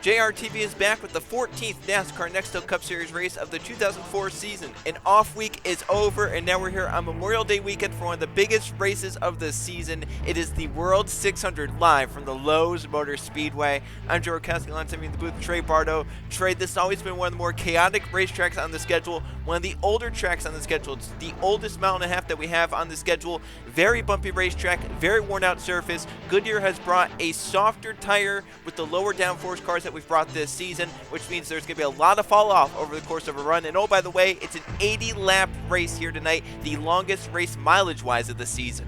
JRTV is back with the 14th NASCAR Nextel Cup Series race of the 2004 season. An off week is over, and now we're here on Memorial Day weekend for one of the biggest races of the season. It is the World 600 live from the Lowe Motor Speedway. I'm Joe Rokowski, alongside me in the booth, Trey Bardo. Trey, this has always been one of the more chaotic racetracks on the schedule, one of the older tracks on the schedule. It's the oldest mile and a half that we have on the schedule. Very bumpy racetrack, very worn out surface. Goodyear has brought a softer tire with the lower downforce cars that we've brought this season, which means there's going to be a lot of fall off over the course of a run. And oh, by the way, it's an 80-lap race here tonight, the longest race mileage-wise of the season.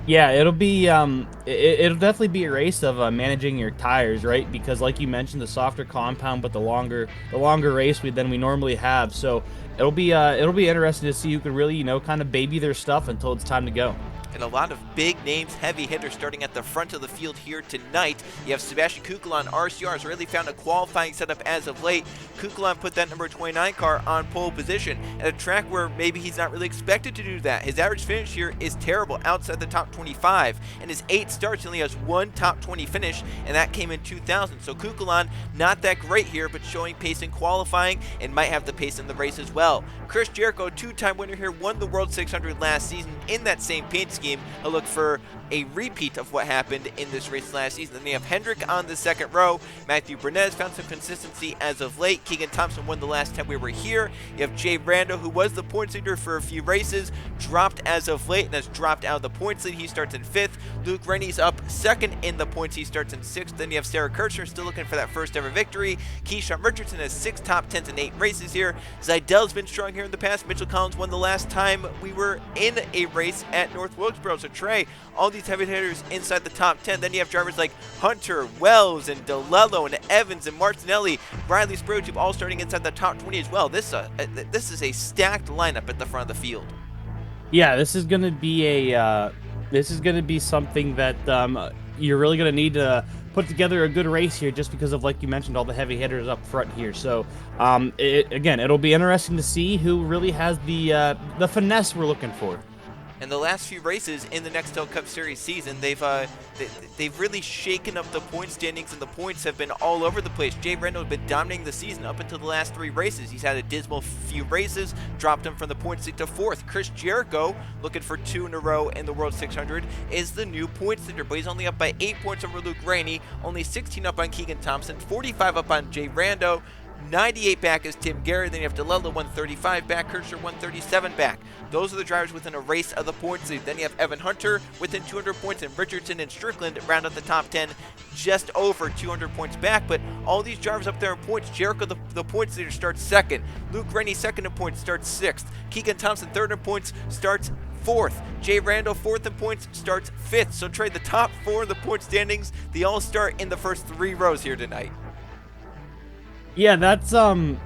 Yeah, it'll be it'll definitely be a race of managing your tires, right? Because like you mentioned, the softer compound, but the longer race than we normally have. So it'll be interesting to see who can really, kind of baby their stuff until it's time to go. And a lot of big names, heavy hitters starting at the front of the field here tonight. You have Sebastian Kukulon, RCR, has really found a qualifying setup as of late. Kukulon put that number 29 car on pole position at a track where maybe he's not really expected to do that. His average finish here is terrible, outside the top 25. And his 8 starts, he only has one top 20 finish, and that came in 2000. So Kukulon, not that great here, but showing pace in qualifying and might have the pace in the race as well. Chris Jericho, 2-time winner here, won the World 600 last season in that same paint scheme. A look for a repeat of what happened in this race last season. Then you have Hendrick on the second row. Matthew Bernez found some consistency as of late. Keegan Thompson won the last time we were here. You have Jay Rando, who was the points leader for a few races, dropped as of late and has dropped out of the points lead. He starts in 5th. Luke Rennie's up 2nd in the points. He starts in 6th. Then you have Sarah Kirchner still looking for that first ever victory. Keyshawn Richardson has 6 top 10s in 8 races here. Zaidel's been strong here in the past. Mitchell Collins won the last time we were in a race at North Wilkesboro. So Trey, all these heavy hitters inside the top 10. Then you have drivers like Hunter, Wells, and DeLello, and Evans, and Martinelli, Riley Sprotube, all starting inside the top 20 as well. This is a stacked lineup at the front of the field. Yeah, this is going to be something that you're really going to need to put together a good race here, just because of, like you mentioned, all the heavy hitters up front here. So it'll be interesting to see who really has the finesse we're looking for. In the last few races in the Nextel Cup Series season, they've really shaken up the point standings, and the points have been all over the place. Jay Rando has been dominating the season up until the last 3 races. He's had a dismal few races, dropped him from the points lead to 4th. Chris Jericho, looking for 2 in a row in the World 600, is the new points leader, but he's only up by 8 points over Luke Rainey, only 16 up on Keegan Thompson, 45 up on Jay Rando. 98 back is Tim Garrett. Then you have DeLello 135 back, Kirchner 137 back. Those are the drivers within a race of the points lead. Then you have Evan Hunter within 200 points, and Richardson and Strickland round out the top 10 just over 200 points back. But all these drivers up there in points, Jericho, the points leader, starts 2nd. Luke Rennie, 2nd in points, starts 6th. Keegan Thompson, 3rd in points, starts 4th. Jay Rando, 4th in points, starts 5th. So Trey, the top 4 of the point standings, they all start in the first 3 rows here tonight. Yeah, that's a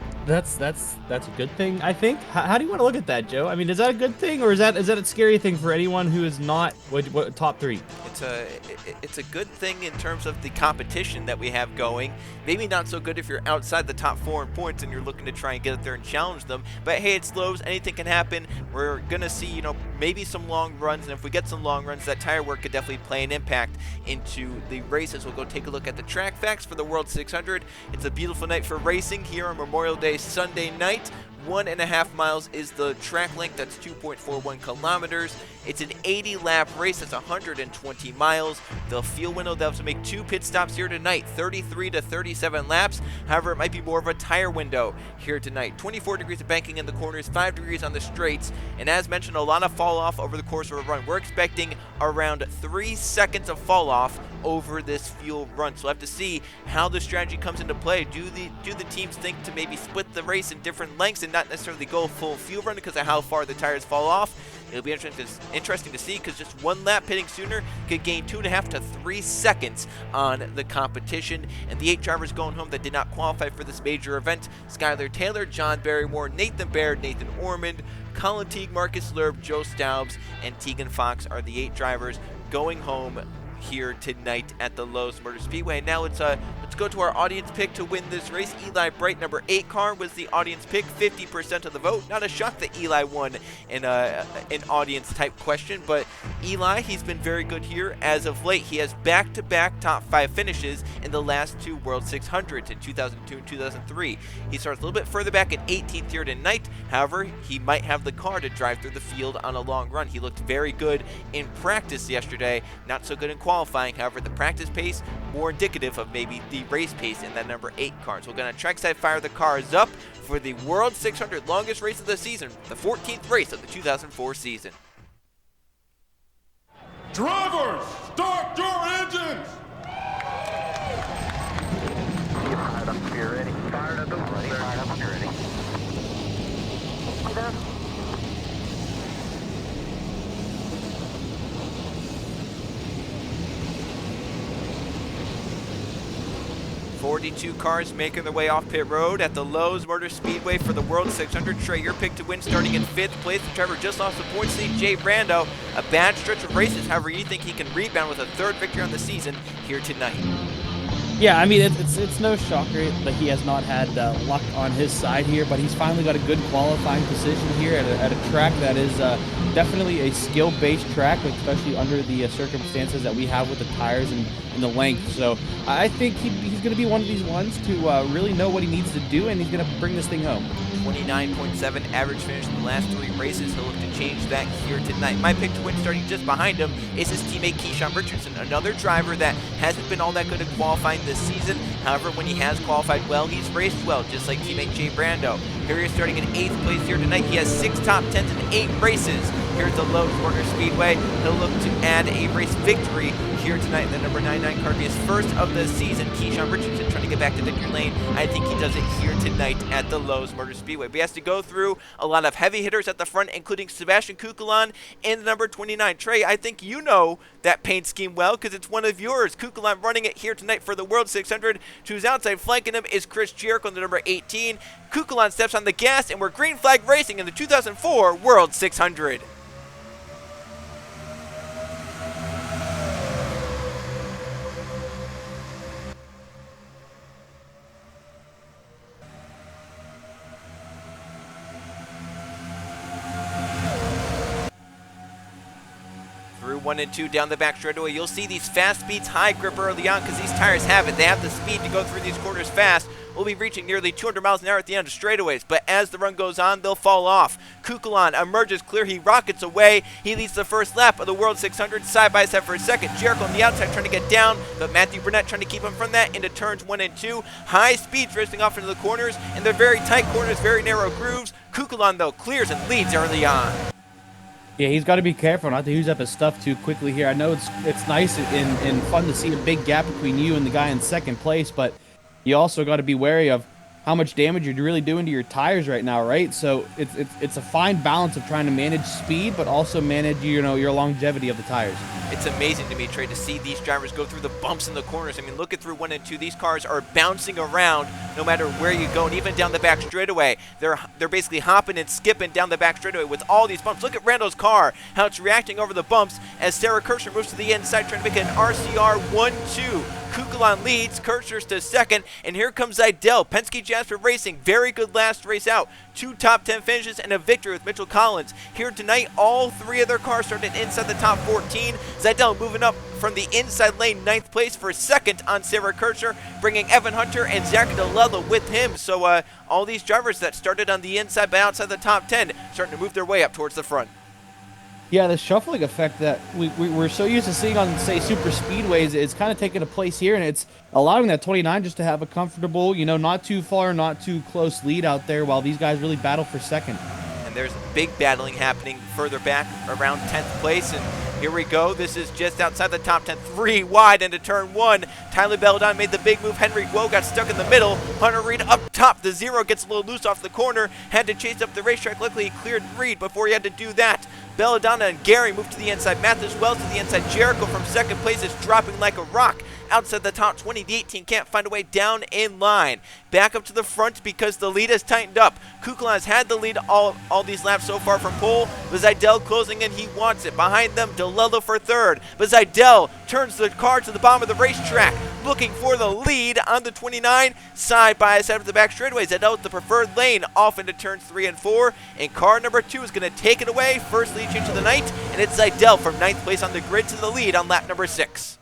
good thing, I think. How do you want to look at that, Joe? I mean, is that a good thing, or is that a scary thing for anyone who is not what top 3? It's a good thing in terms of the competition that we have going. Maybe not so good if you're outside the top 4 in points and you're looking to try and get up there and challenge them. But hey, it's Lowe's. Anything can happen. We're gonna see, maybe some long runs, and if we get some long runs, that tire work could definitely play an impact into the races. We'll go take a look at the track facts for the World 600. It's a beautiful night for racing here on Memorial Day Sunday night. 1.5 miles is the track length. That's 2.41 kilometers. It's an 80-lap race. That's 120 miles. The field window, they'll have to make 2 pit stops here tonight, 33 to 37 laps. However, it might be more of a tire window here tonight. 24 degrees of banking in the corners, 5 degrees on the straights, and as mentioned, a lot of fall off over the course of a run. We're expecting around 3 seconds of fall off over this fuel run. So we'll have to see how the strategy comes into play. Do the teams think to maybe split the race in different lengths and not necessarily go full fuel run because of how far the tires fall off? It'll be interesting to see, because just 1 lap pitting sooner could gain 2.5 to 3 seconds on the competition. And the 8 drivers going home that did not qualify for this major event: Skylar Taylor, John Barrymore, Nathan Baird, Nathan Ormond, Colin Teague, Marcus Lerb, Joe Staubs, and Tegan Fox are the 8 drivers going home here tonight at the Lowe Motor Speedway. Now let's let's go to our audience pick to win this race. Eli Bright, number 8 car, was the audience pick, 50% of the vote. Not a shock that Eli won in an audience type question, but Eli, he's been very good here as of late. He has back-to-back top 5 finishes in the last 2 World 600s in 2002 and 2003. He starts a little bit further back at 18th here tonight. However, he might have the car to drive through the field on a long run. He looked very good in practice yesterday, not so good in qualifying. However, the practice pace more indicative of maybe the race pace in that number 8 car. So we're going to trackside fire the cars up for the World 600 longest race of the season, the 14th race of the 2004 season. Drivers, start your engines! Fired up, you're ready. Fired up, ready. Fired up, you're ready. There. 42 cars making their way off pit road at the Lowe Motor Speedway for the World 600. Trey, your pick to win starting in 5th place. The driver just lost the points lead, Jay Brando. A bad stretch of races, however, you think he can rebound with a 3rd victory on the season here tonight. Yeah, I mean, it's no shocker that he has not had luck on his side here, but he's finally got a good qualifying position here at a track that is definitely a skill-based track, especially under the circumstances that we have with the tires and the length. So I think he's going to be one of these ones to really know what he needs to do, and he's going to bring this thing home. 29.7 average finish in the last 3 races. He'll look to change that here tonight. My pick to win starting just behind him is his teammate Keyshawn Richardson, another driver that hasn't been all that good at qualifying this season. However, when he has qualified well, he's raced well, just like teammate Jay Brando. Here he is starting in 8th place here tonight. He has 6 top 10s in 8 races here at the Lowe Motor Speedway. He'll look to add a race victory here tonight. The number 99 car, his first of the season. Keyshawn Richardson trying to get back to victory lane. I think he does it here tonight at the Lowe Motor Speedway. But he has to go through a lot of heavy hitters at the front, including Sebastian Kukulan in the number 29. Trey, I think you know that paint scheme well because it's one of yours. Kukulan running it here tonight for the World 600. To his outside flanking him is Chris Jericho in the number 18. Kukulan steps on the gas, and we're green flag racing in the 2004 World 600. Through 1 and 2 down the back straightaway, you'll see these fast speeds, high grip early on because these tires have it. They have the speed to go through these corners fast. We'll be reaching nearly 200 miles an hour at the end of straightaways, but as the run goes on, they'll fall off. Kukulan emerges clear. He rockets away. He leads the first lap of the World 600 side by side for a second. Jericho on the outside trying to get down, but Matthew Burnett trying to keep him from that into turns 1 and 2. High speeds racing off into the corners, and they're very tight corners, very narrow grooves. Kukulan, though, clears and leads early on. Yeah, he's got to be careful not to use up his stuff too quickly here. I know it's nice and fun to see a big gap between you and the guy in 2nd place, but you also got to be wary of how much damage you're really doing to your tires right now, right? So it's a fine balance of trying to manage speed, but also manage your longevity of the tires. It's amazing to me, Trey, to see these drivers go through the bumps in the corners. I mean, look at through 1 and 2. These cars are bouncing around no matter where you go, and even down the back straightaway. They're basically hopping and skipping down the back straightaway with all these bumps. Look at Randall's car, how it's reacting over the bumps as Sarah Kirchner moves to the inside, trying to make an RCR 1-2. Kukulan leads, Kirchner's to 2nd, and here comes Zidell. Penske Jasper Racing, very good last race out. 2 top 10 finishes and a victory with Mitchell Collins. Here tonight, all 3 of their cars started inside the top 14. Zidell moving up from the inside lane, 9th place for 2nd on Sarah Kirchner, bringing Evan Hunter and Zach DeLello with him. So all these drivers that started on the inside but outside the top 10 starting to move their way up towards the front. Yeah, the shuffling effect that we're so used to seeing on, say, super speedways is kind of taking a place here, and it's allowing that 29 just to have a comfortable, not too far, not too close lead out there while these guys really battle for 2nd. And there's big battling happening further back around 10th place, and here we go. This is just outside the top 10, 3 wide into turn 1. Tyler Belladon made the big move. Henry Guo got stuck in the middle. Hunter Reed up top. The 0 gets a little loose off the corner. Had to chase up the racetrack. Luckily, he cleared Reed before he had to do that. Belladonna and Gary moved to the inside. Mathis Wells to the inside. Jericho from 2nd place is dropping like a rock. Outside the top 20, the 18 can't find a way down in line. Back up to the front because the lead has tightened up. Kukulan has had the lead all these laps so far from pole. But Zidell closing in, he wants it. Behind them, DeLello for 3rd. But Zidell turns the car to the bottom of the racetrack. looking for the lead on the 29, side by side of the back straightaway. Zedel with the preferred lane off into turns 3 and 4, and car number 2 is going to take it away. First lead change of the night, and it's Zedel from 9th place on the grid to the lead on lap number 6.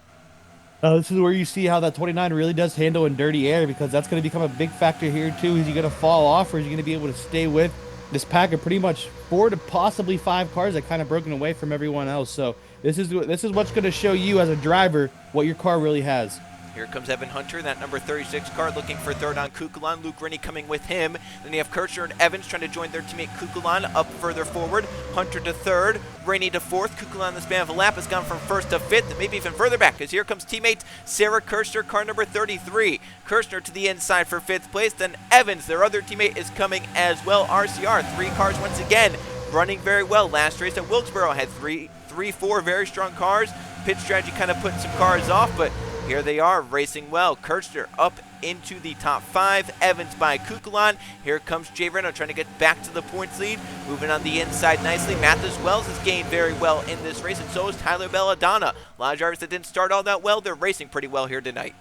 This is where you see how that 29 really does handle in dirty air, because that's going to become a big factor here too. Is he going to fall off, or is he going to be able to stay with this pack of pretty much 4 to possibly 5 cars that kind of broken away from everyone else? So this is what's going to show you as a driver what your car really has. Here comes Evan Hunter, that number 36 car, looking for third on Kukulon. Luke Rennie coming with him. Then you have Kirchner and Evans trying to join their teammate Kukulon up further forward. Hunter to third, Rennie to fourth. Kukulon in the span of a lap has gone from first to fifth, and maybe even further back, because here comes teammate Sarah Kirchner, car number 33. Kirchner to the inside for 5th place. Then Evans, their other teammate, is coming as well. RCR, 3 cars once again, running very well. Last race at Wilkesboro had 4 very strong cars. Pit strategy kind of putting some cars off, but here they are racing well. Kirchner up into the top 5. Evans by Kukulon. Here comes Jay Reno trying to get back to the points lead. Moving on the inside nicely. Mathis Wells has gained very well in this race, and so is Tyler Belladonna. A lot of drivers that didn't start all that well, they're racing pretty well here tonight.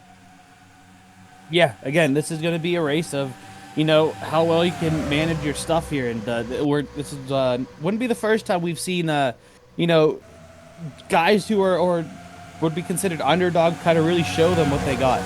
Yeah, again, this is going to be a race of, you know, how well you can manage your stuff here. And this is wouldn't be the first time we've seen, you know, guys who are or would be considered underdog kind of really show them what they got.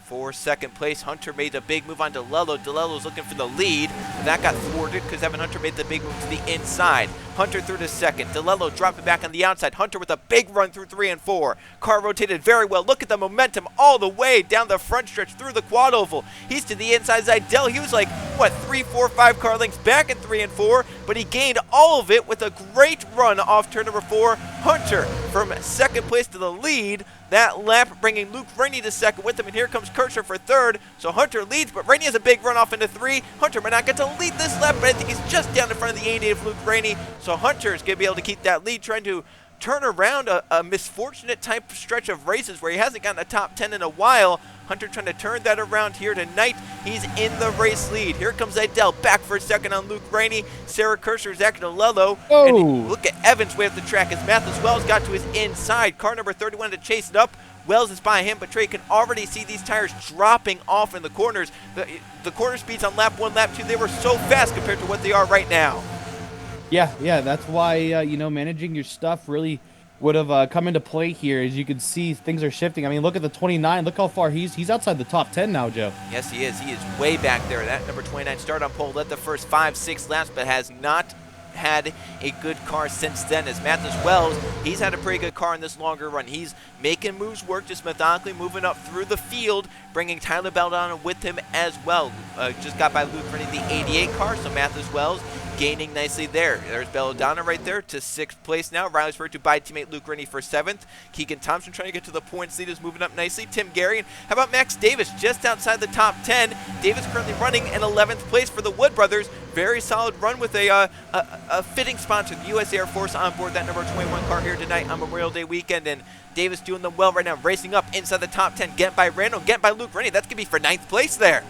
For second place, Hunter made a big move on DeLello. DeLello's looking for the lead, and that got thwarted because Evan Hunter made the big move to the inside. Hunter through to second. DeLello dropping back on the outside. Hunter with a big run through 3 and 4. Car rotated very well. Look at the momentum all the way down the front stretch through the quad oval. He's to the inside. Zidell, he was like, what, 3, 4, 5 car lengths back in 3 and 4, but he gained all of it with a great run off turn number 4. Hunter from second place to the lead. That lap bringing Luke Rennie to second with him, and here comes Kirchner for third. So Hunter leads, but Rennie has a big run off into 3. Hunter might not get to lead this lap, but I think he's just down in front of the 88 of Luke Rennie. So Hunter is going to be able to keep that lead, trying to turn around a misfortunate type of stretch of races where he hasn't gotten a top 10 in a while. Hunter trying to turn that around here tonight. He's in the race lead. Here comes Zidell back for a second on Luke Rennie. Sarah Kirchner, Zach DeLello. Oh. And look at Evans way up the track as Mathis Wells got to his inside. Car number 31 to chase it up. Wells is by him, but Trey can already see these tires dropping off in the corners. The corner speeds on lap 1, lap 2, they were so fast compared to what they are right now. Yeah, that's why, you know, managing your stuff really would have come into play here. As you can see, things are shifting. I mean, look at the 29. Look how far he's outside the top 10 now, Joe. Yes, he is. He is way back there. That number 29 started on pole, led the first 5, 6 laps, but has not had a good car since then. As Mathis Wells, he's had a pretty good car in this longer run. He's making moves work, just methodically moving up through the field, bringing Tyler Belladonna with him as well. Just got by Luke Rennie, the 88 car, so Mathis Wells gaining nicely there. There's Belladonna right there to 6th place now. Riley Spurgeon by teammate Luke Rennie for 7th. Keegan Thompson trying to get to the points lead is moving up nicely. Tim Gary, and how about Max Davis just outside the top 10? Davis currently running in 11th place for the Wood brothers. Very solid run with a fitting sponsor, the U.S. Air Force, on board that number 21 car here tonight on Memorial Day weekend. And Davis doing them well right now, racing up inside the top 10. Get by Randall, get by Luke Rennie. That's going to be for 9th place there.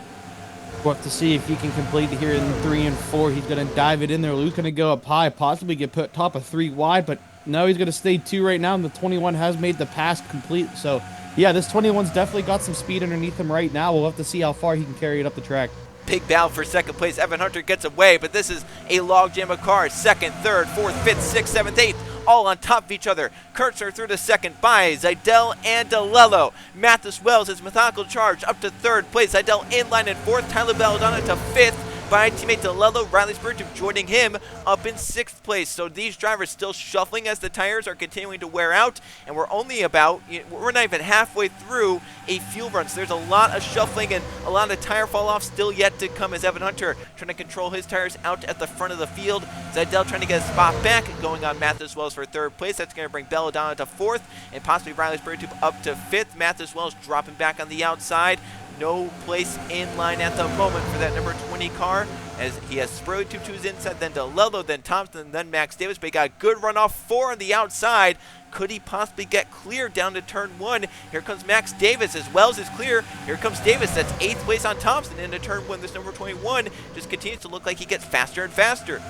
We'll have to see if he can complete it here in 3 and 4. He's going to dive it in there. Luke's going to go up high, possibly get put top of 3 wide, but no, he's going to stay 2 right now, and the 21 has made the pass complete. So, yeah, this 21's definitely got some speed underneath him right now. We'll have to see how far he can carry it up the track. Big battle for second place. Evan Hunter gets away, but this is a logjam of cars. 2nd, 3rd, 4th, 5th, 6th, 7th, 8th, all on top of each other. Kirchner through to second by Zidell and DeLello. Mathis Wells, his methodical charge, up to 3rd place. Zidell in line in 4th. Tyler Belladonna to 5th. By teammate DeLello. Riley Spurgeon joining him up in 6th place. So these drivers still shuffling as the tires are continuing to wear out, and we're not even halfway through a fuel run. So there's a lot of shuffling and a lot of tire fall off still yet to come as Evan Hunter trying to control his tires out at the front of the field. Zidell trying to get a spot back, going on Mathis Wells for 3rd place. That's going to bring Belladonna to 4th, and possibly Riley Spurgeon up to 5th. Mathis Wells dropping back on the outside. No place in line at the moment for that number 20 car, as he has Spurley to his inside, then DeLello, then Thompson, then Max Davis, but he got a good run off 4 on the outside. Could he possibly get clear down to turn 1? Here comes Max Davis as Wells is clear. Here comes Davis, that's 8th place on Thompson into turn 1. This number 21 just continues to look like he gets faster and faster.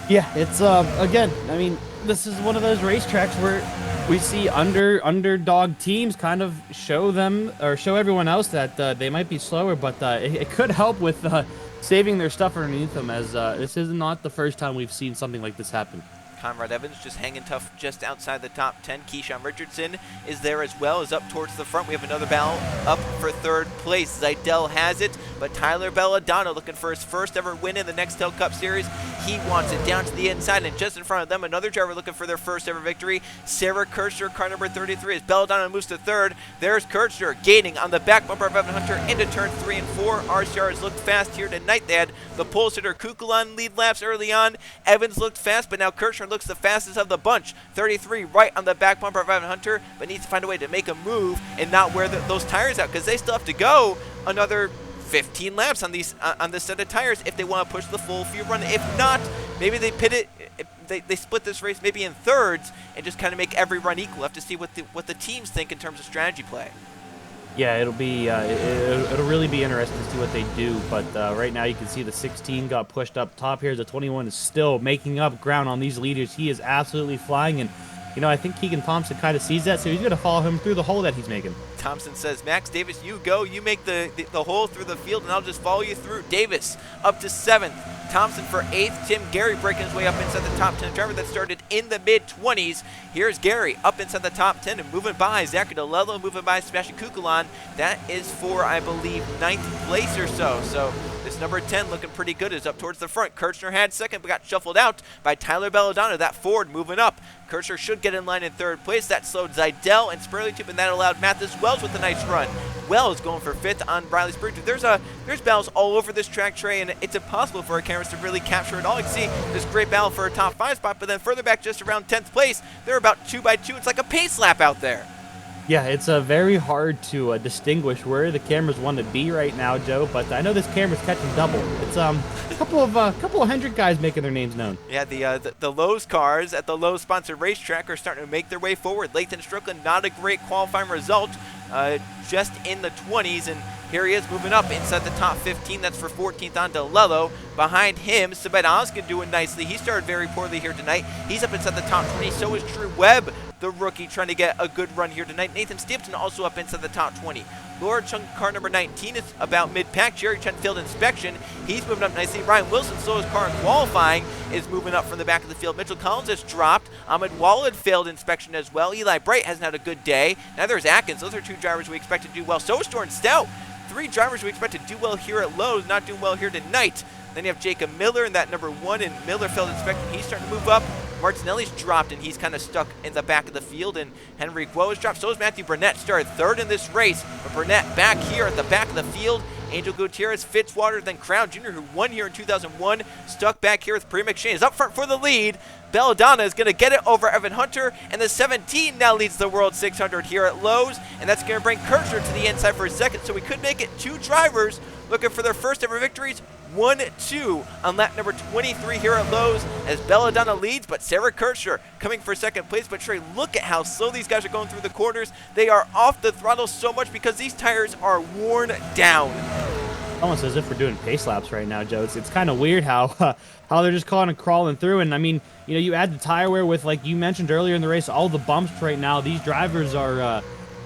Yeah, it's, again, I mean, this is one of those racetracks where we see underdog teams kind of show everyone else that they might be slower, but it could help with saving their stuff underneath them, as this is not the first time we've seen something like this happen. Conrad Evans just hanging tough just outside the top 10. Keyshawn Richardson is there as well, is up towards the front. We have another battle up for third place. Zidell has it, but Tyler Belladonna looking for his first ever win in the Nextel Cup Series. He wants it down to the inside, and just in front of them, another driver looking for their first ever victory. Sarah Kirchner, car number 33, as Belladonna moves to third. There's Kirchner gaining on the back bumper of Evan Hunter into turn 3 and 4. RCR has looked fast here tonight. They had the pole sitter Kukulan lead laps early on. Evans looked fast, but now Kirchner looks the fastest of the bunch. 33 right on the back bumper of Evan Hunter, but needs to find a way to make a move and not wear those tires out, because they still have to go another 15 laps on these on this set of tires if they want to push the full field run. If not, maybe they pit it. They split this race maybe in thirds and just kind of make every run equal. Have to see what the teams think in terms of strategy play. Yeah, it'll really be interesting to see what they do, but right now you can see the 16 got pushed up top here. The 21 is still making up ground on these leaders. He is absolutely flying, and you know, I think Keegan Thompson kind of sees that, so he's going to follow him through the hole that he's making. Thompson says, Max Davis, you go. You make the hole through the field, and I'll just follow you through. Davis up to 7th. Thompson for 8th. Tim Gary breaking his way up inside the top 10. Driver that started in the mid-20s. Here's Gary up inside the top 10 and moving by Zachary DeLello, moving by Sebastian Kukulan. That is for, I believe, 9th place or so. So this number 10 looking pretty good, is up towards the front. Kirchner had second, but got shuffled out by Tyler Belladonna. That Ford moving up. Kirchner should get in line in 3rd place. That slowed Zidell and Spurley, and that allowed Mathis Wells with a nice run. Wells going for 5th on Briley Spurley. There's battles all over this track, Trey, and it's impossible for our cameras to really capture it all. You can see this great battle for a top 5 spot, but then further back, just around 10th place, they're about 2 by 2. It's like a pace lap out there. Yeah, it's very hard to distinguish where the cameras want to be right now, Joe. But I know this camera's catching double. It's a couple of Hendrick guys making their names known. Yeah, the Lowe's cars at the Lowe's sponsored racetrack are starting to make their way forward. Lathan Strickland, not a great qualifying result, just in the 20s, and here he is moving up inside the top 15. That's for 14th on DeLello. Behind him, Sabet Oskin doing nicely. He started very poorly here tonight. He's up inside the top 20. So is Drew Webb, the rookie, trying to get a good run here tonight. Nathan Stimpson also up inside the top 20. Laura Chung, car number 19, is about mid-pack. Jerry Chen failed inspection. He's moving up nicely. Ryan Wilson, slowest car in qualifying, is moving up from the back of the field. Mitchell Collins has dropped. Ahmed Walid failed inspection as well. Eli Bright hasn't had a good day. Neither is Atkins. Those are 2 drivers we expect to do well. So is Jordan Stout. 3 drivers we expect to do well here at Lowe's, not doing well here tonight. Then you have Jacob Miller in that number 1, and Miller failed inspection. He's starting to move up. Martinelli's dropped, and he's kind of stuck in the back of the field, and Henry Guo has dropped. So is Matthew Burnett, started 3rd in this race, but Burnett back here at the back of the field. Angel Gutierrez, Fitzwater, then Crown Jr., who won here in 2001, stuck back here with Pri McShane, is up front for the lead. Belladonna is going to get it over Evan Hunter, and the 17 now leads the World 600 here at Lowe's, and that's going to bring Kirchner to the inside for a second, so we could make it 2 drivers looking for their first ever victories. 1-2 on lap number 23 here at Lowe's as Belladonna leads, but Sarah Kirchner coming for 2nd place. But Trey, look at how slow these guys are going through the corners. They are off the throttle so much because these tires are worn down. Almost as if we're doing pace laps right now, Joe. It's kind of weird how they're just kind of crawling through. And I mean, you know, you add the tire wear with, like you mentioned earlier in the race, all the bumps right now. These drivers are,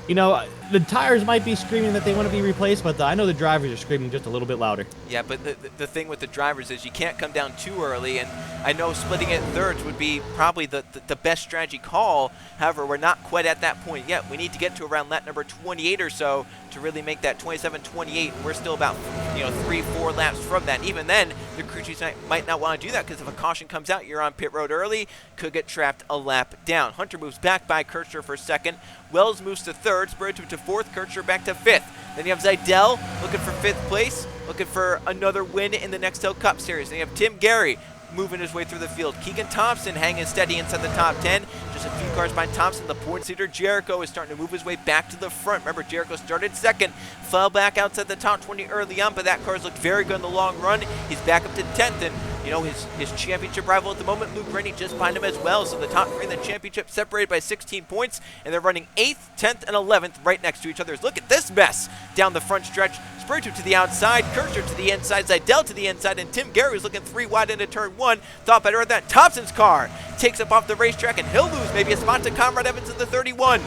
you know, the tires might be screaming that they want to be replaced, but I know the drivers are screaming just a little bit louder. Yeah, but the thing with the drivers is you can't come down too early, and I know splitting it in thirds would be probably the best strategy call. However, we're not quite at that point yet. We need to get to around lap number 28 or so to really make that 27-28. We're still about 3-4 laps from that. Even then, the crew chiefs might not want to do that, because if a caution comes out, you're on pit road early, could get trapped a lap down. Hunter moves back by Kirchner for 2nd. Wells moves to 3rd. Spurrier to 4th. Kirchner back to 5th. Then you have Zidell looking for 5th place, looking for another win in the Nextel Cup Series. Then you have Tim Gary moving his way through the field. Keegan Thompson hanging steady inside the top 10. Just a few cars behind Thompson. The points leader, Jericho, is starting to move his way back to the front. Remember, Jericho started 2nd, fell back outside the top 20 early on, but that car's looked very good in the long run. He's back up to 10th, and you know, his championship rival at the moment, Luke Rennie, just behind him as well. So the top 3 in the championship separated by 16 points, and they're running 8th, 10th, and 11th right next to each other. Look at this mess down the front stretch. Spurgeon to the outside, Kircher to the inside, Zidell to the inside, and Tim Gary was looking 3 wide into turn 1. Thought better of that. Thompson's car takes up off the racetrack, and he'll lose maybe a spot to Conrad Evans in the 31.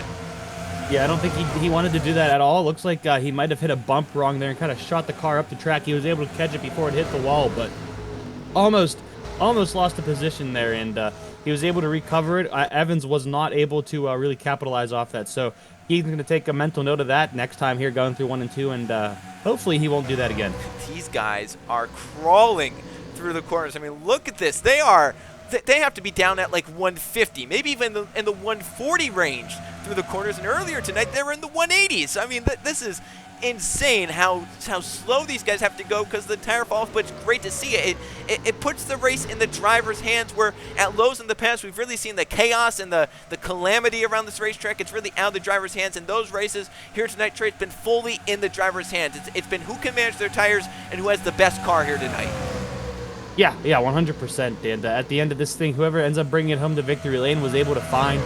Yeah, I don't think he wanted to do that at all. Looks like he might have hit a bump wrong there and kind of shot the car up the track. He was able to catch it before it hit the wall, but almost lost the position there, and he was able to recover it. Evans was not able to really capitalize off that, so he's going to take a mental note of that next time here going through 1 and 2, and hopefully he won't do that again. These guys are crawling through the corners. I mean, look at this. They have to be down at like 150, maybe even in the 140 range through the corners. And earlier tonight, they were in the 180s. I mean, this is insane how slow these guys have to go because of the tire falls, but it's great to see it. It puts the race in the driver's hands, where at Lowe's in the past, we've really seen the chaos and the calamity around this racetrack. It's really out of the driver's hands. In those races here tonight, Trey, it's been fully in the driver's hands. It's been who can manage their tires and who has the best car here tonight. Yeah, 100%. And at the end of this thing, whoever ends up bringing it home to victory lane was able to find,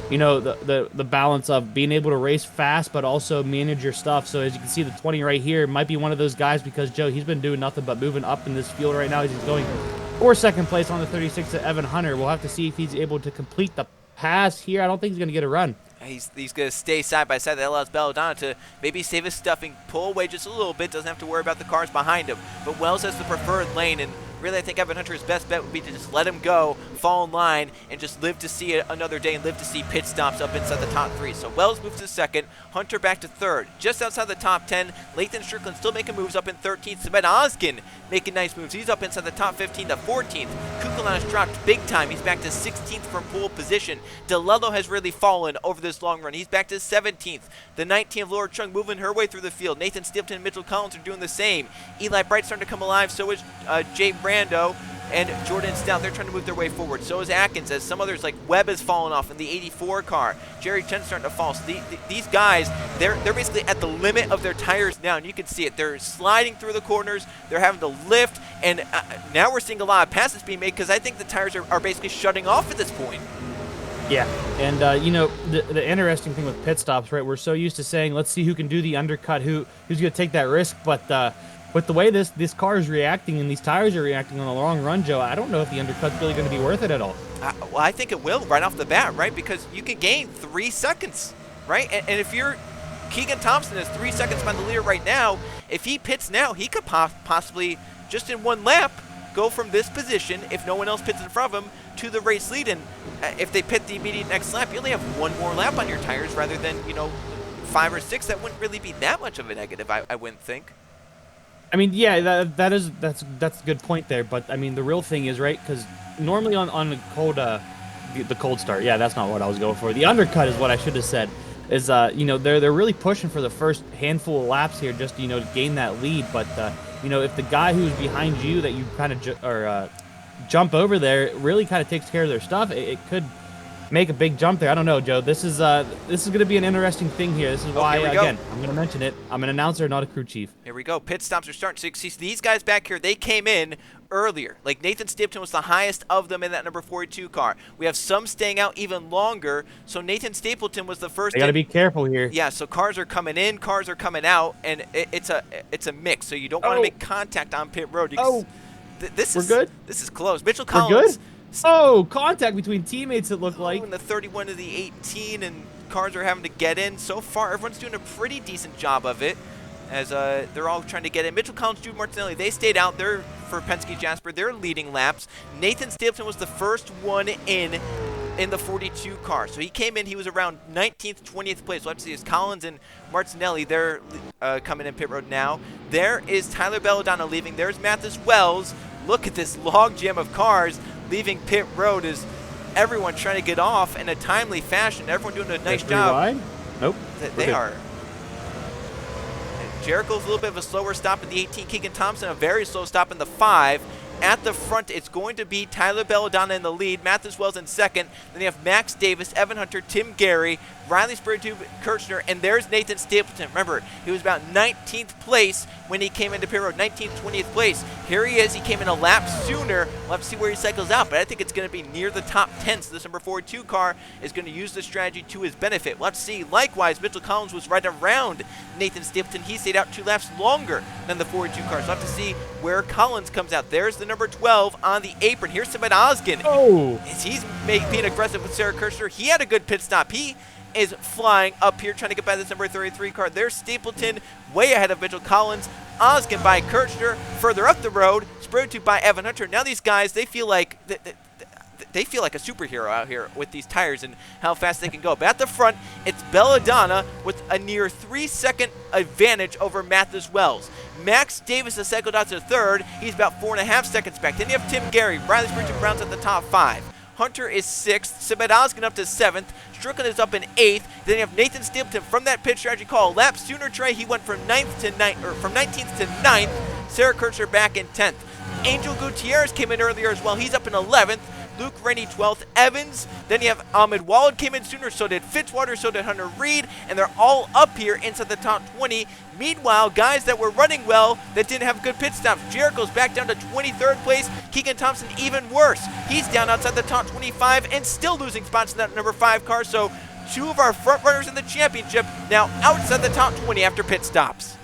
you know, the balance of being able to race fast, but also manage your stuff. So as you can see, the 20 right here might be one of those guys, because Joe, he's been doing nothing but moving up in this field right now. He's going for second place on the 36 to Evan Hunter. We'll have to see if he's able to complete the pass here. I don't think he's going to get a run. He's going to stay side by side. That allows Belladonna to maybe save his stuffing, pull away just a little bit, doesn't have to worry about the cars behind him. But Wells has the preferred lane, and really I think Evan Hunter's best bet would be to just let him go, fall in line, and just live to see another day and live to see pit stops up inside the top 3. So Wells moves to 2nd, Hunter back to 3rd. Just outside the top 10, Lathan Strickland still making moves up in 13th. Sven Oskin making nice moves. He's up inside the top 15 to 14th. Kukulon has dropped big time. He's back to 16th from pole position. DeLello has really fallen over this long run. He's back to 17th. The 19th, Laura Chung, moving her way through the field. Nathan Stipton and Mitchell Collins are doing the same. Eli Bright starting to come alive. So is Jay Brando and Jordan Stout. They're trying to move their way forward. So is Atkins, as some others like Webb has fallen off in the 84 car. Jerry Chen's starting to fall. So these guys, they're basically at the limit of their tires now, and you can see it. They're sliding through the corners. They're having to lift, and now we're seeing a lot of passes being made because I think the tires are basically shutting off at this point. Yeah, and you know, the interesting thing with pit stops, right? We're so used to saying, let's see who can do the undercut, who's going to take that risk, but with the way this car is reacting and these tires are reacting on a long run, Joe, I don't know if the undercut's really going to be worth it at all. Well, I think it will right off the bat, right? Because you can gain 3 seconds, right? And if you're Keegan Thompson is 3 seconds behind the leader right now, if he pits now, he could possibly, just in 1 lap, go from this position, if no one else pits in front of him, to the race lead. And if they pit the immediate next lap, you only have 1 more lap on your tires rather than, you know, 5 or 6. That wouldn't really be that much of a negative, I wouldn't think. I mean, yeah, that's a good point there. But I mean, the real thing is, right, because normally on the cold start, yeah, that's not what I was going for. The undercut is what I should have said. Is you know, they're really pushing for the first handful of laps here, just, you know, to gain that lead. But you know, if the guy who's behind you that you kind of jump over there really kind of takes care of their stuff, it could make a big jump there. I don't know, Joe. This is going to be an interesting thing here. This is why, again, I'm going to mention it. I'm an announcer, not a crew chief. Here we go. Pit stops are starting. So you see these guys back here, they came in earlier. Like Nathan Stipton was the highest of them in that number 42 car. We have some staying out even longer. So Nathan Stapleton was the first. They got to be careful here. Yeah, so cars are coming in, cars are coming out, and it's a mix. So you don't want to make contact on pit road. We're good? This is close. Mitchell Collins. We're good? Oh, contact between teammates, it looked like. In the 31 to the 18, and cars are having to get in. So far, everyone's doing a pretty decent job of it, as they're all trying to get in. Mitchell Collins, Jude Martinelli, they stayed out there for Penske Jasper. They're leading laps. Nathan Stapleton was the first one in the 42 car. So he came in, he was around 19th, 20th place. We'll have to see as Collins and Martinelli, they're coming in pit road now. There is Tyler Belladonna leaving. There's Mathis Wells. Look at this log jam of cars leaving pit road, as everyone trying to get off in a timely fashion. Everyone doing a nice job. Wide? Nope. They are. Jericho's a little bit of a slower stop in the 18. Keegan Thompson, a very slow stop in the 5. At the front, it's going to be Tyler Belladonna in the lead, Mathis Wells in second. Then you have Max Davis, Evan Hunter, Tim Gary, Riley Spiritu, Kirchner, and there's Nathan Stapleton. Remember, he was about 19th place when he came into pit road, 19th, 20th place. Here he is. He came in a lap sooner. We'll have to see where he cycles out, but I think it's going to be near the top 10, so this number 42 car is going to use the strategy to his benefit. We'll have to see. Likewise, Mitchell Collins was right around Nathan Stapleton. He stayed out 2 laps longer than the 42 car, so we'll have to see where Collins comes out. There's the number 12 on the apron. Here's Sumit Ozgen. Oh! As he's being aggressive with Sarah Kirchner. He had a good pit stop. He is flying up here trying to get by this number 33 car. There's Stapleton way ahead of Mitchell Collins. Ozgen by Kirchner. Further up the road, Spiritu by Evan Hunter. Now these guys, they feel like they feel like a superhero out here with these tires and how fast they can go. But at the front, it's Belladonna with a near 3-second advantage over Mathis Wells. Max Davis has cycled out to third. He's about 4.5 seconds back. Then you have Tim Gary, Riley Spiritu Brown's at the top 5. Hunter is 6th. Sumit Ozgen up to 7th. Strickland is up in 8th. Then you have Nathan Stapleton from that pit strategy call. A lap sooner, Trey. He went from 19th to 9th. Sarah Kirchner back in 10th. Angel Gutierrez came in earlier as well. He's up in 11th. Luke Rennie 12th. Evans. Then you have Ahmed Walid came in sooner. So did Fitzwater. So did Hunter Reed. And they're all up here inside the top 20. Meanwhile, guys that were running well that didn't have good pit stops. Jericho's back down to 23rd place. Keegan Thompson even worse. He's down outside the top 25 and still losing spots in that number 5 car. So 2 of our front runners in the championship now outside the top 20 after pit stops.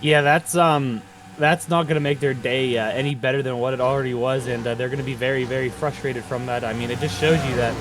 Yeah, that's not going to make their day any better than what it already was, and they're going to be very, very frustrated from that. I mean, it just shows you that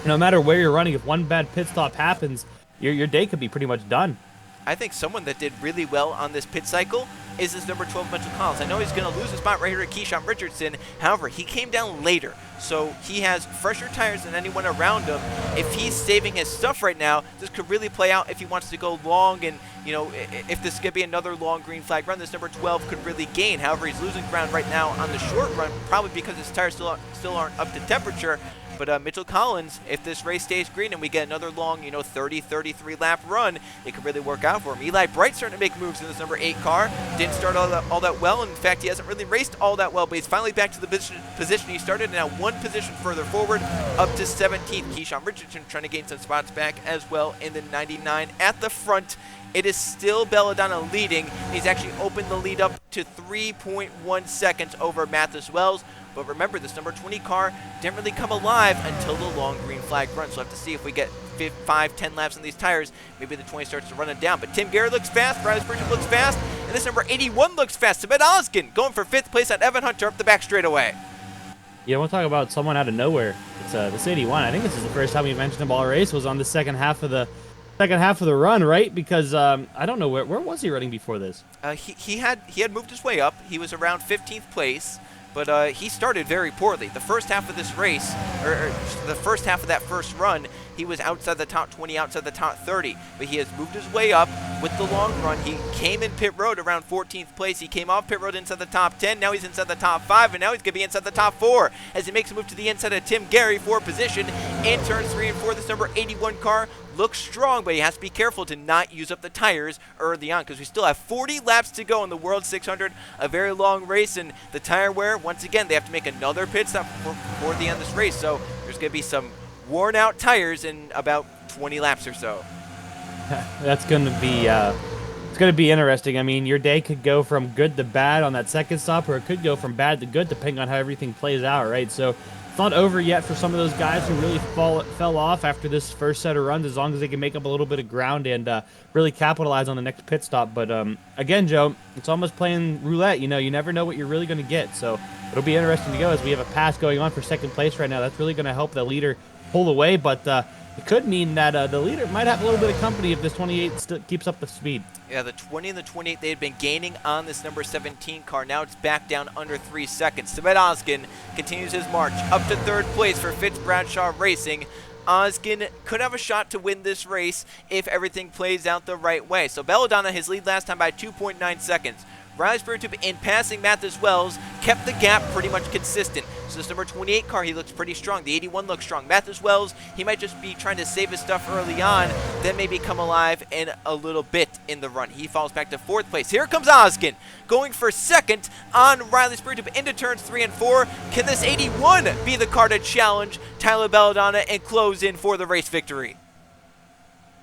no matter where you're running, if one bad pit stop happens, your day could be pretty much done. I think someone that did really well on this pit cycle is this number 12 Mitchell Collins. I know he's going to lose a spot right here to Keyshawn Richardson. However, he came down later, so he has fresher tires than anyone around him. If he's saving his stuff right now, this could really play out if he wants to go long, and if this could be another long green flag run, this number 12 could really gain. However, he's losing ground right now on the short run, probably because his tires still aren't up to temperature. But Mitchell Collins, if this race stays green and we get another long, 30, 33 lap run, it could really work out for him. Eli Bright's starting to make moves in this number 8 car. Didn't start all that well. In fact, he hasn't really raced all that well, but he's finally back to the position he started, and now 1 position further forward, up to 17th. Keyshawn Richardson trying to gain some spots back as well in the 99. At the front, it is still Belladonna leading. He's actually opened the lead up to 3.1 seconds over Mathis Wells. But remember, this number 20 car didn't really come alive until the long green flag run. So we'll have to see if we get 5, 10 laps on these tires. Maybe the 20 starts to run it down. But Tim Gary looks fast. Riley Spiritu looks fast. And this number 81 looks fast. Sumit Ozgen going for 5th place at Evan Hunter up the back straightaway. Yeah, we'll talk about someone out of nowhere. It's this 81. I think this is the first time we mentioned him all race. Was on the second half of the run, right? Because I don't know where was he running before this. He had moved his way up. He was around 15th place. But he started very poorly. The first half of this race, or the first half of that first run, he was outside the top 20, outside the top 30. But he has moved his way up with the long run. He came in pit road around 14th place. He came off pit road inside the top 10. Now he's inside the top 5, and now he's going to be inside the top 4 as he makes a move to the inside of Tim Gary for position in turns 3 and 4. This number 81 car looks strong, but he has to be careful to not use up the tires early on because we still have 40 laps to go in the World 600, a very long race, and the tire wear, once again, they have to make another pit stop before the end of this race, so there's going to be some worn out tires in about 20 laps or so. That's going to be it's going to be interesting. I mean, your day could go from good to bad on that second stop, or it could go from bad to good depending on how everything plays out, right? So it's not over yet for some of those guys who really fell off after this first set of runs, as long as they can make up a little bit of ground and really capitalize on the next pit stop. But again, Joe, it's almost playing roulette. You never know what you're really going to get. So it'll be interesting to go as we have a pass going on for second place right now. That's really going to help the leader pull away, but it could mean that the leader might have a little bit of company if this 28 still keeps up the speed. Yeah, the 20 and the 28, they had been gaining on this number 17 car. Now it's back down under 3 seconds. Sumit Ozgen continues his march up to 3rd place for Fitz Bradshaw Racing. Ozgen could have a shot to win this race if everything plays out the right way. So Belladonna, his lead last time by 2.9 seconds. Riley Spurtube, in passing Mathis Wells, kept the gap pretty much consistent. So this number 28 car, he looks pretty strong. The 81 looks strong. Mathis Wells, he might just be trying to save his stuff early on, then maybe come alive in a little bit in the run. He falls back to 4th place. Here comes Oskin, going for 2nd on Riley Spurtube into turns 3 and 4. Can this 81 be the car to challenge Tyler Belladonna and close in for the race victory?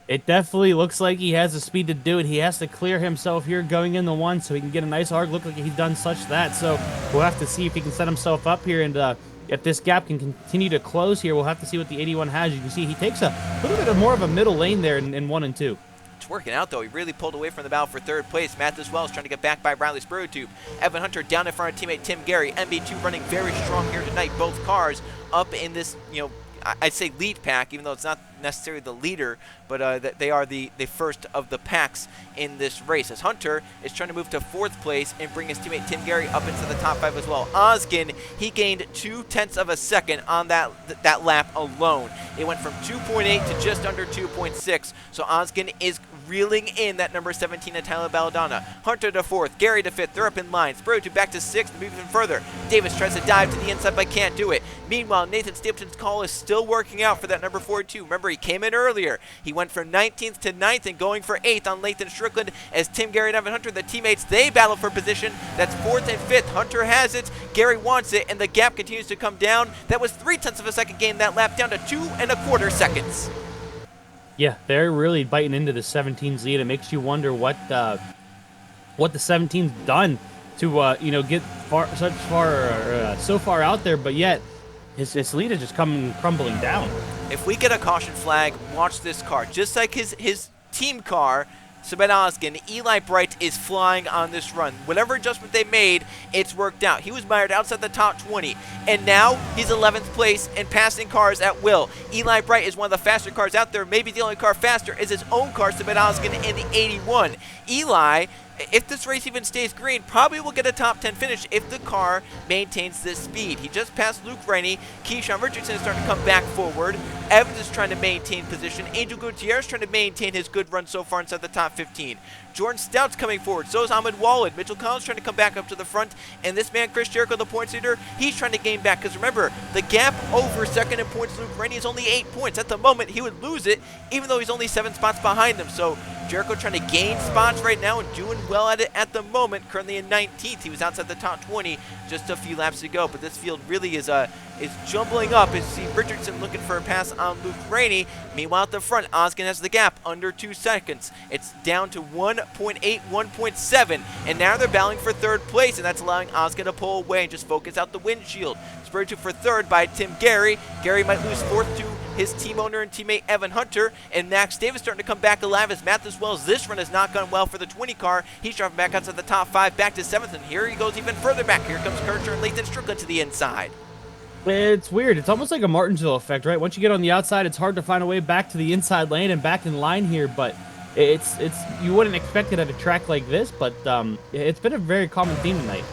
It definitely looks like he has the speed to do it. He has to clear himself here going in the 1 so he can get a nice hard look like he's done such that. So we'll have to see if he can set himself up here, and if this gap can continue to close here, we'll have to see what the 81 has. You can see he takes a little bit of more of a middle lane there in 1 and 2. It's working out, though. He really pulled away from the battle for 3rd place. Mathis Wells trying to get back by Riley Spurtube. Evan Hunter down in front of teammate Tim Gary. MB2 running very strong here tonight. Both cars up in this, I'd say lead pack, even though it's not necessarily the leader, but they are the first of the packs in this race, as Hunter is trying to move to 4th place and bring his teammate Tim Gary up into the top 5 as well. Oskin, he gained 0.2 of a second on that lap alone. It went from 2.8 to just under 2.6, so Oskin is reeling in that number 17 at Tyler Belladonna. Hunter to 4th, Gary to 5th, they're up in line. Spurtube back to 6th, move even further. Davis tries to dive to the inside but can't do it. Meanwhile, Nathan Stapleton's call is still working out for that number 42. Remember, he came in earlier. He went from 19th to 9th and going for 8th on Lathan Strickland, as Tim Gary and Evan Hunter, the teammates, they battle for position. That's 4th and 5th. Hunter has it, Gary wants it, and the gap continues to come down. That was 0.3 of a second gain that lap, down to 2.25 seconds. Yeah, they're really biting into the 17's lead. It makes you wonder what the 17's done to get so far out there, but yet his lead is just crumbling down. If we get a caution flag, watch this car. Just like his team car, Sebed Oskin, Eli Bright is flying on this run. Whatever adjustment they made, it's worked out. He was mired outside the top 20, and now he's 11th place and passing cars at will. Eli Bright is one of the faster cars out there. Maybe the only car faster is his own car, Sebed Oskin, in the 81. Eli, if this race even stays green, probably will get a top 10 finish if the car maintains this speed. He just passed Luke Rainey. Keyshawn Richardson is starting to come back forward. Evans is trying to maintain position. Angel Gutierrez trying to maintain his good run so far inside the top 15. Jordan Stout's coming forward. So is Ahmed Walid. Mitchell Collins trying to come back up to the front. And this man, Chris Jericho, the points leader, he's trying to gain back. Because remember, the gap over second in points, Luke Rainey, is only 8 points. At the moment, he would lose it, even though he's only 7 spots behind him. So Jericho trying to gain spots right now and doing well at it at the moment. Currently in 19th. He was outside the top 20 just a few laps ago. But this field really is jumbling up. As you see Richardson looking for a pass on Luke Rainey. Meanwhile, at the front, Oskin has the gap under 2 seconds. It's down to 1.8, 1.7. And now they're battling for 3rd place, and that's allowing Oskin to pull away and just focus out the windshield. Spurred to for 3rd by Tim Gary. Gary might lose 4th to his team owner and teammate Evan Hunter, and Max Davis starting to come back alive as Mathis Wells. This run has not gone well for the 20 car. He's driving back outside the top 5, back to 7th, and here he goes even further back. Here comes Kircher and Lathan Strickland to the inside. It's weird. It's almost like a Martinsville effect, right? Once you get on the outside, it's hard to find a way back to the inside lane and back in line here, but it's you wouldn't expect it at a track like this, but it's been a very common theme tonight.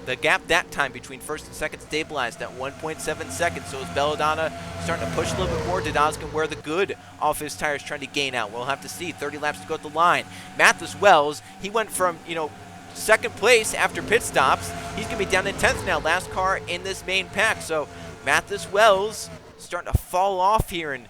The gap that time between 1st and 2nd stabilized at 1.7 seconds, so is Belladonna starting to push a little bit more. Did Oskin wear the good off his tires trying to gain out? We'll have to see. 30 laps to go at the line. Mathis Wells, he went from, 2nd place after pit stops. He's going to be down in 10th now, last car in this main pack. So Mathis Wells starting to fall off here, and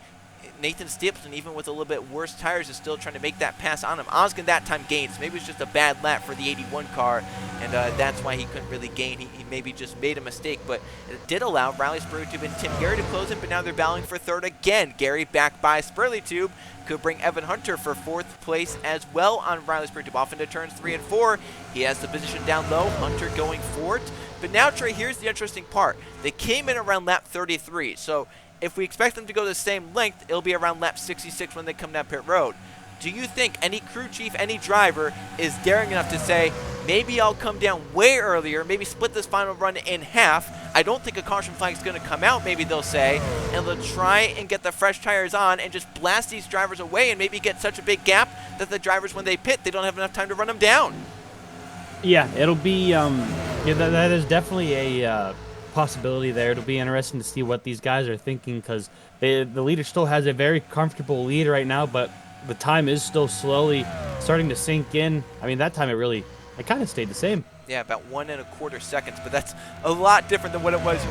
Nathan Stapleton, even with a little bit worse tires, is still trying to make that pass on him. Oskin that time gains. Maybe it's just a bad lap for the 81 car, and that's why he couldn't really gain. He maybe just made a mistake, but it did allow Riley Spurtube and Tim Gary to close in, but now they're battling for 3rd again. Gary back by Spurtube could bring Evan Hunter for 4th place as well on Riley Spurtube. Off into turns 3 and 4. He has the position down low. Hunter going for it. But now, Trey, here's the interesting part. They came in around lap 33, so if we expect them to go the same length, it'll be around lap 66 when they come down pit road. Do you think any crew chief, any driver is daring enough to say, maybe I'll come down way earlier, maybe split this final run in half? I don't think a caution flag is going to come out, maybe they'll say, and they'll try and get the fresh tires on and just blast these drivers away and maybe get such a big gap that the drivers, when they pit, they don't have enough time to run them down. Yeah, it'll be, that is definitely a possibility there. It'll be interesting to see what these guys are thinking, because the leader still has a very comfortable lead right now, but the time is still slowly starting to sink in. I mean, that time it really It kind of stayed the same. Yeah, about 1.25 seconds, but that's a lot different than what it was,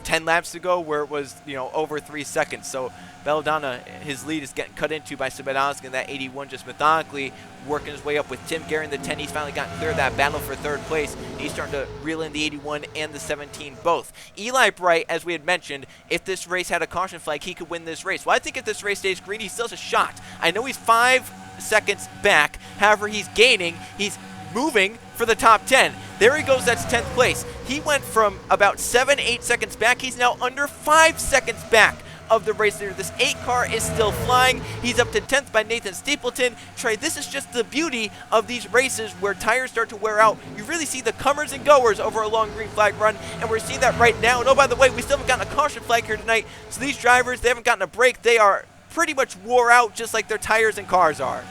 10 laps ago where it was, over 3 seconds. So Belladonna, his lead is getting cut into by Sabedowski, that 81 just methodically working his way up with Tim Gary in the 10. He's finally gotten clear of that battle for third place. He's starting to reel in the 81 and the 17 both. Eli Bright, as we had mentioned, if this race had a caution flag, he could win this race. Well, I think if this race stays green, he still has a shot. I know he's 5 seconds back. However, he's gaining. He's moving for the top 10. There he goes, that's 10th place. He went from about 7-8 seconds back. He's now under 5 seconds back of the race leader. This 8 car is still flying. He's up to 10th by Nathan Stapleton. Trey, this is just the beauty of these races where tires start to wear out. You really see the comers and goers over a long green flag run, and we're seeing that right now. And oh, by the way, we still haven't gotten a caution flag here tonight. So these drivers, they haven't gotten a break. They are pretty much wore out just like their tires and cars are.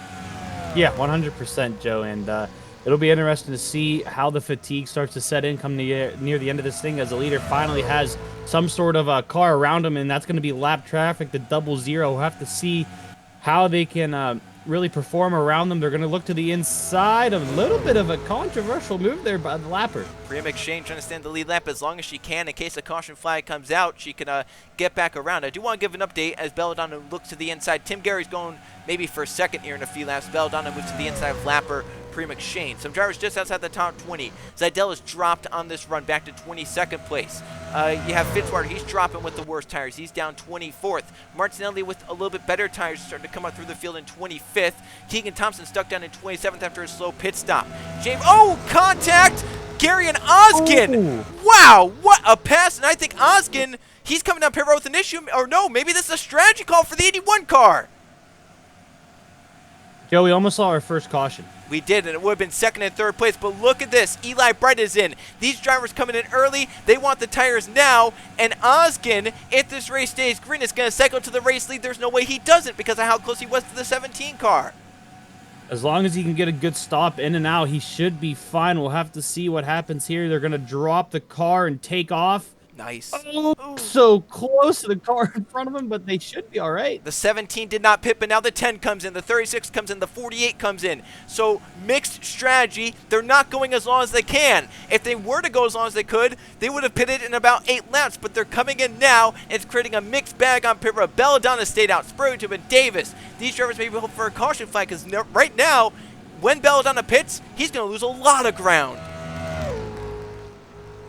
Yeah, 100%, Joe, and it'll be interesting to see how the fatigue starts to set in come near the end of this thing as the leader finally has some sort of a car around him, and that's going to be lap traffic, the 00. We'll have to see how they can really perform around them. They're going to look to the inside. A little bit of a controversial move there by the lapper. Priya McShane trying to stand the lead lap as long as she can in case a caution flag comes out. She can get back around. I do want to give an update as Belladonna looks to the inside. Tim Gary's going maybe for second here in a few laps. Belladonna moves to the inside of lapper Priya McShane. Some drivers just outside the top 20. Zidell has dropped on this run back to 22nd place. You have Fitzwater. He's dropping with the worst tires. He's down 24th. Martinelli with a little bit better tires starting to come out through the field in 25th. Keegan Thompson stuck down in 27th after a slow pit stop. James, contact! Gary and Oskin! Ooh. Wow, what a pass! And I think Oskin, he's coming down pit road with an issue. Or no, maybe this is a strategy call for the 81 car. Joe, we almost saw our first caution. We did, and it would have been second and third place, but look at this. Eli Bright is in. These drivers coming in early. They want the tires now, and Oskin, if this race stays green, is going to cycle to the race lead. There's no way he doesn't because of how close he was to the 17 car. As long as he can get a good stop in and out, he should be fine. We'll have to see what happens here. They're going to drop the car and take off. Nice. Oh, so close to the car in front of him, but they should be all right. The 17 did not pit, but now the 10 comes in, the 36 comes in, the 48 comes in. So mixed strategy. They're not going as long as they can. If they were to go as long as they could, they would have pitted in about 8 laps, but they're coming in now, and it's creating a mixed bag on pit road. Belladonna stayed out, Spurgeon and Davis. These drivers may be hoping for a caution flag because right now, when Belladonna pits, he's going to lose a lot of ground.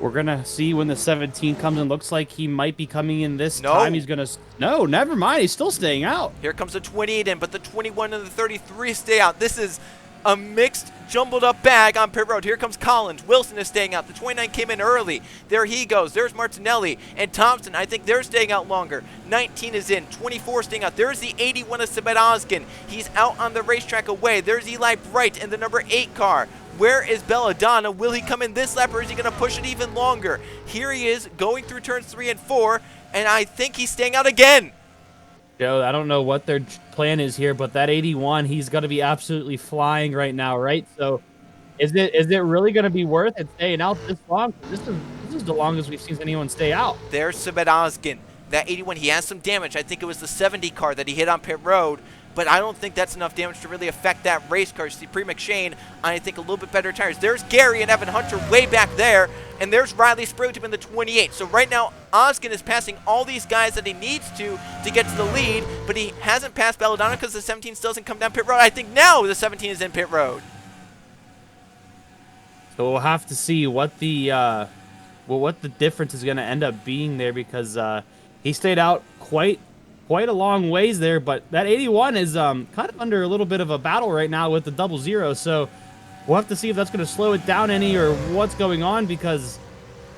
We're going to see when the 17 comes in. Looks like he might be coming in this No. time. He's going to... No, never mind. He's still staying out. Here comes the 28 in, but the 21 and the 33 stay out. This is a mixed, jumbled up bag on pit road. Here comes Collins. Wilson is staying out. The 29 came in early. There he goes. There's Martinelli and Thompson. I think they're staying out longer. 19 is in. 24 staying out. There's the 81 of Sabet Oskin. He's out on the racetrack away. There's Eli Bright in the number 8 car. Where is Belladonna? Will he come in this lap, or is he going to push it even longer? Here he is going through turns 3 and 4, and I think he's staying out again. Joe, I don't know what their plan is here, but that 81, he's going to be absolutely flying right now, right? So is it really going to be worth it staying out this long? This is the longest we've seen anyone stay out. There's Sabet Oskin. That 81, he has some damage. I think it was the 70 car that he hit on pit road, but I don't think that's enough damage to really affect that race car. See, Pre McShane, I think a little bit better tires. There's Gary and Evan Hunter way back there, and there's Riley Sprughtip in the 28. So right now, Oskin is passing all these guys that he needs to get to the lead, but he hasn't passed Belladonna because the 17 still doesn't come down pit road. I think now the 17 is in pit road. So we'll have to see what the difference is going to end up being there, because he stayed out quite a long ways there, but that 81 is kind of under a little bit of a battle right now with the 00. So we'll have to see if that's going to slow it down any or what's going on, because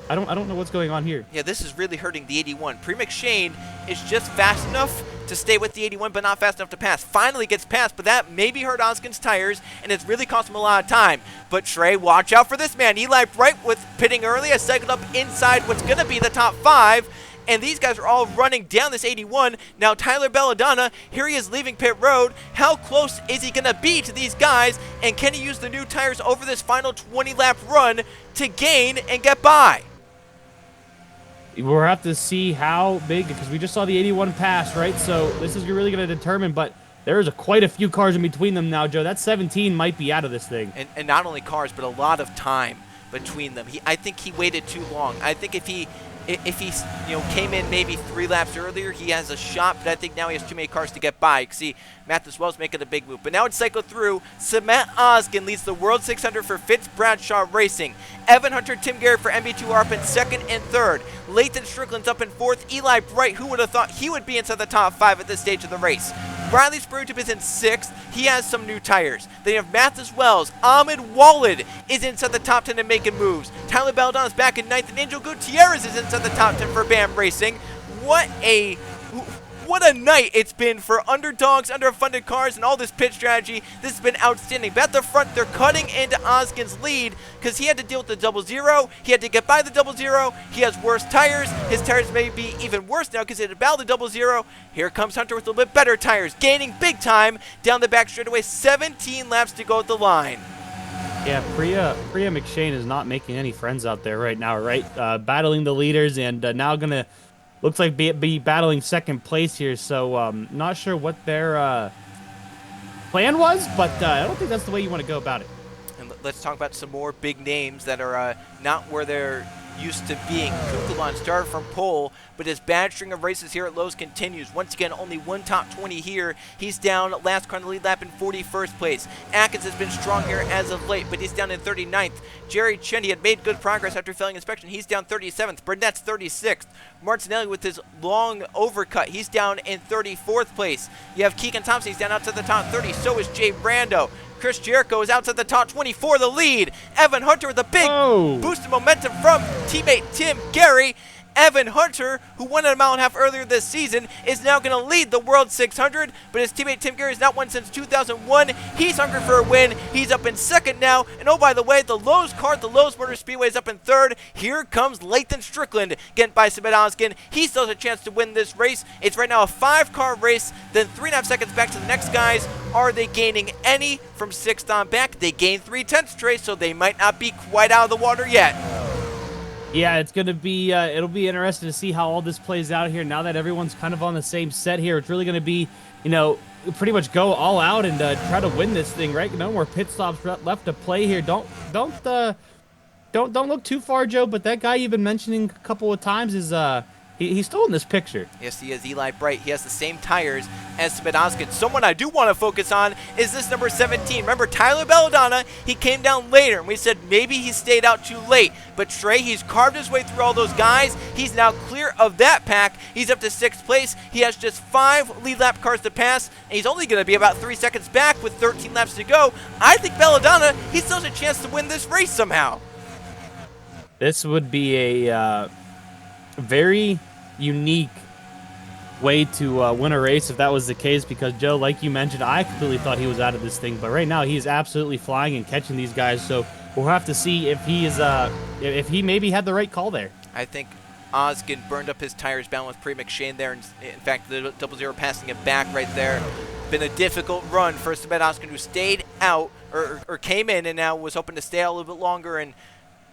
I don't know what's going on here. Yeah, this is really hurting the 81. Pre McShane is just fast enough to stay with the 81, but not fast enough to pass. Finally gets past, but that maybe hurt Oskin's tires, and it's really cost him a lot of time. But Trey, watch out for this man. Eli Bright with pitting early has cycled up inside what's going to be the top 5. And these guys are all running down this 81. Now Tyler Belladonna, here he is leaving pit road. How close is he going to be to these guys? And can he use the new tires over this final 20-lap run to gain and get by? We'll have to see how big, because we just saw the 81 pass, right? So this is really going to determine, but There's quite a few cars in between them now, Joe. That 17 might be out of this thing. And not only cars, but a lot of time between them. I think he waited too long. I think if he came in maybe 3 laps earlier, he has a shot, but I think now he has too many cars to get by. You can see Matt Wells making a big move. But now it's cycled through. Samet Oskin leads the World 600 for Fitz Bradshaw Racing. Evan Hunter, Tim Garrett for MB2 are up in 2nd and 3rd. Layton Strickland's up in 4th. Eli Bright, who would have thought he would be inside the top 5 at this stage of the race. Riley Spruitip is in 6th. He has some new tires. Then you have Mathis Wells. Ahmed Walid is inside the top 10 and making moves. Tyler Belladonna is back in 9th. And Angel Gutierrez is inside the top 10 for BAM Racing. What a night it's been for underdogs, underfunded cars, and all this pit strategy. This has been outstanding. But at the front, they're cutting into Oskin's lead because he had to deal with the 0-0. He had to get by the 0-0. He has worse tires. His tires may be even worse now because he had to battle the 0-0. Here comes Hunter with a little bit better tires, gaining big time down the back straightaway. 17 laps to go at the line. Yeah, Priya McShane is not making any friends out there right now, right? Battling the leaders and now going to, looks like be battling 2nd place here. So not sure what their plan was, but I don't think that's the way you want to go about it. And let's talk about some more big names that are not where they're used to being. Kukulon started from pole, but his bad string of races here at Lowe's continues. Once again, only one top 20 here. He's down last car in the lead lap in 41st place. Atkins has been strong here as of late, but he's down in 39th. Jerry Chen, he had made good progress after failing inspection. He's down 37th. Burnett's 36th. Martinelli with his long overcut. He's down in 34th place. You have Keegan Thompson. He's down outside the top 30. So is Jay Brando. Chris Jericho is outside the top 20 for the lead. Evan Hunter with a big boost of momentum from teammate Tim Gary. Evan Hunter, who won at a mile and a half earlier this season, is now going to lead the World 600, but his teammate Tim Gary has not won since 2001. He's hungry for a win. He's up in 2nd now, and oh, by the way, the Lowe's car, the Lowe's Motor Speedway, is up in 3rd. Here comes Layton Strickland, getting by Samet Oskin. He still has a chance to win this race. It's right now a 5-car race, then 3.5 seconds back to the next guys. Are they gaining any from 6th on back? They gained 3/10 Trace, so they might not be quite out of the water yet. Yeah, it's going to be, it'll be interesting to see how all this plays out here now that everyone's kind of on the same set here. It's really going to be, pretty much go all out and try to win this thing, right? No more pit stops left to play here. Don't look too far, Joe, but that guy you've been mentioning a couple of times is, he's still in this picture. Yes, he is. Eli Bright. He has the same tires as Samet Oskin. Someone I do want to focus on is this number 17. Remember, Tyler Belladonna, he came down later, and we said maybe he stayed out too late. But Trey, he's carved his way through all those guys. He's now clear of that pack. He's up to 6th place. He has just 5 lead lap cars to pass, and he's only going to be about 3 seconds back with 13 laps to go. I think Belladonna, he still has a chance to win this race somehow. This would be a very unique way to win a race if that was the case, because Joe, like you mentioned, I completely thought he was out of this thing, but right now he's absolutely flying and catching these guys, so we'll have to see if he is if he maybe had the right call there. I think Oskin burned up his tires bound with Priya McShane there, and in fact the 0-0 passing it back right there. Been a difficult run for Samet Oskin, who stayed out or came in and now was hoping to stay out a little bit longer and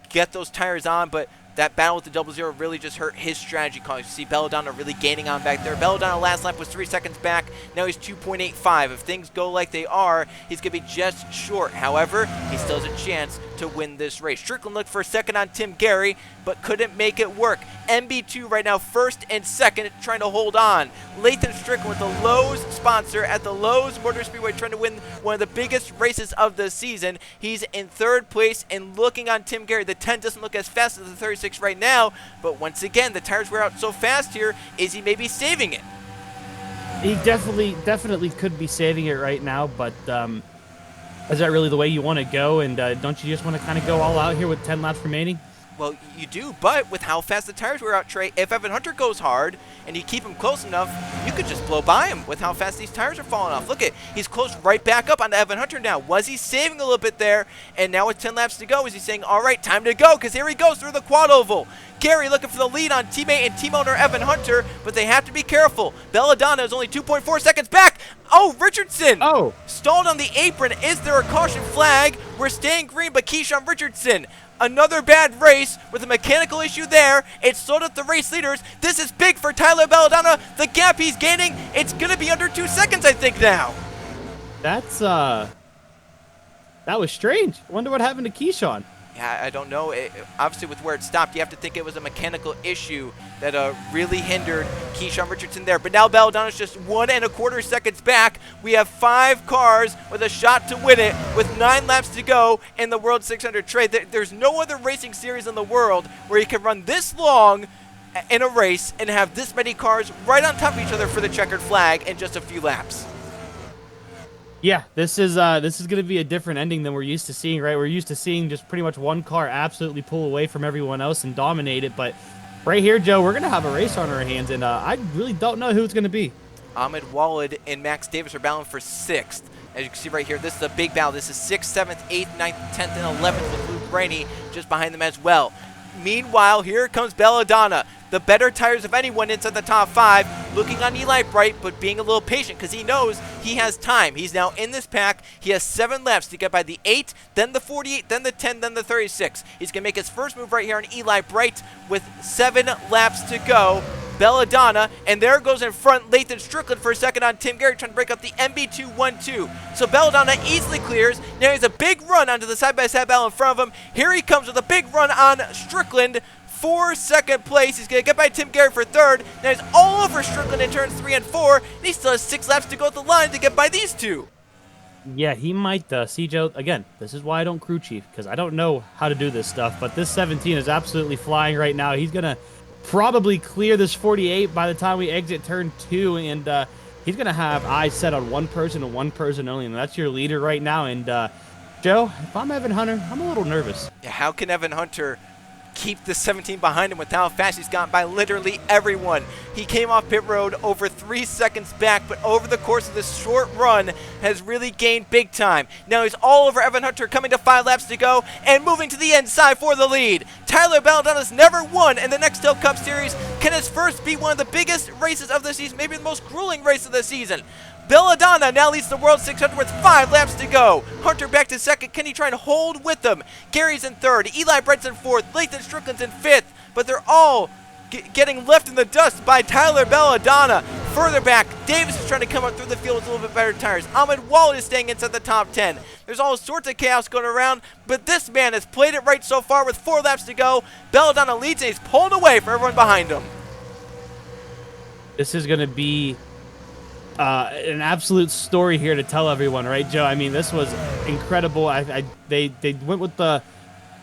get those tires on, but that battle with the 0-0 really just hurt his strategy call. You see Belladonna really gaining on back there. Belladonna last lap was 3 seconds back. Now he's 2.85. If things go like they are, he's going to be just short. However, he still has a chance to win this race. Strickland looked for a second on Tim Gary, but couldn't make it work. MB2 right now 1st and 2nd, trying to hold on. Layton Strickland with the Lowe's sponsor at the Lowe's Motor Speedway, trying to win one of the biggest races of the season. He's in 3rd place and looking on Tim Gary. The 10 doesn't look as fast as the 36 right now, but once again, the tires wear out so fast here. Is he maybe saving it? He definitely could be saving it right now, but is that really the way you want to go? And don't you just want to kind of go all out here with 10 laps remaining? Well, you do, but with how fast the tires wear out, Trey, if Evan Hunter goes hard and you keep him close enough, you could just blow by him with how fast these tires are falling off. Look he's close right back up onto Evan Hunter now. Was he saving a little bit there? And now with 10 laps to go, is he saying, all right, time to go? Because here he goes through the quad oval. Gary looking for the lead on teammate and team owner Evan Hunter, but they have to be careful. Belladonna is only 2.4 seconds back. Oh, Richardson! Oh! Stalled on the apron. Is there a caution flag? We're staying green, but Keyshawn Richardson Another bad race with a mechanical issue there. It slowed up the race leaders. This is big for Tyler Belladonna. The gap he's gaining, it's going to be under 2 seconds, I think, now. That's, that was strange. I wonder what happened to Keyshawn. Yeah, I don't know. Obviously, with where it stopped, you have to think it was a mechanical issue that really hindered Keyshawn Richardson there. But now Belladonna's just 1.25 seconds back. We have 5 cars with a shot to win it with 9 laps to go in the World 600 trade. There's no other racing series in the world where you can run this long in a race and have this many cars right on top of each other for the checkered flag in just a few laps. Yeah, this is going to be a different ending than we're used to seeing, right? We're used to seeing just pretty much one car absolutely pull away from everyone else and dominate it. But right here, Joe, we're going to have a race on our hands, and I really don't know who it's going to be. Ahmed Walid and Max Davis are battling for 6th. As you can see right here, this is a big battle. This is 6th, 7th, 8th, 9th, 10th, and 11th with Luke Rainey just behind them as well. Meanwhile, here comes Belladonna. The better tires of anyone inside the top 5, looking on Eli Bright, but being a little patient because he knows he has time. He's now in this pack. He has 7 laps to get by the 8, then the 48, then the 10, then the 36. He's going to make his first move right here on Eli Bright with 7 laps to go. Belladonna, and there goes in front Lathan Strickland for a second on Tim Gary, trying to break up the MB212. So Belladonna easily clears. Now he has a big run onto the side-by-side battle in front of him. Here he comes with a big run on Strickland for 2nd place. He's going to get by Tim Gary for 3rd. Now he's all over Strickland in turns 3 and 4, and he still has 6 laps to go at the line to get by these 2. Yeah, he might. See, Joe, again, this is why I don't crew chief, because I don't know how to do this stuff, but this 17 is absolutely flying right now. He's going to probably clear this 48 by the time we exit turn 2, and he's going to have eyes set on one person and one person only, and that's your leader right now. And, Joe, if I'm Evan Hunter, I'm a little nervous. Yeah, how can Evan Hunter keep the 17 behind him with how fast he's gotten by literally everyone? He came off pit road over 3 seconds back, but over the course of this short run has really gained big time. Now he's all over Evan Hunter, coming to 5 laps to go and moving to the inside for the lead. Tyler Belladonna's never won in the Nextel Cup Series. Can his first be one of the biggest races of the season, maybe the most grueling race of the season? Belladonna now leads the World 600 with 5 laps to go. Hunter back to 2nd. Can he try and hold with them? Gary's in 3rd. Eli Bright's in 4th. Lathan Strickland's in 5th. But they're all getting left in the dust by Tyler Belladonna. Further back, Davis is trying to come up through the field with a little bit better tires. Ahmed Walid is staying inside the top 10. There's all sorts of chaos going around, but this man has played it right so far with 4 laps to go. Belladonna leads and he's pulled away from everyone behind him. This is going to be an absolute story here to tell everyone, right, Joe? I mean, this was incredible. They went with the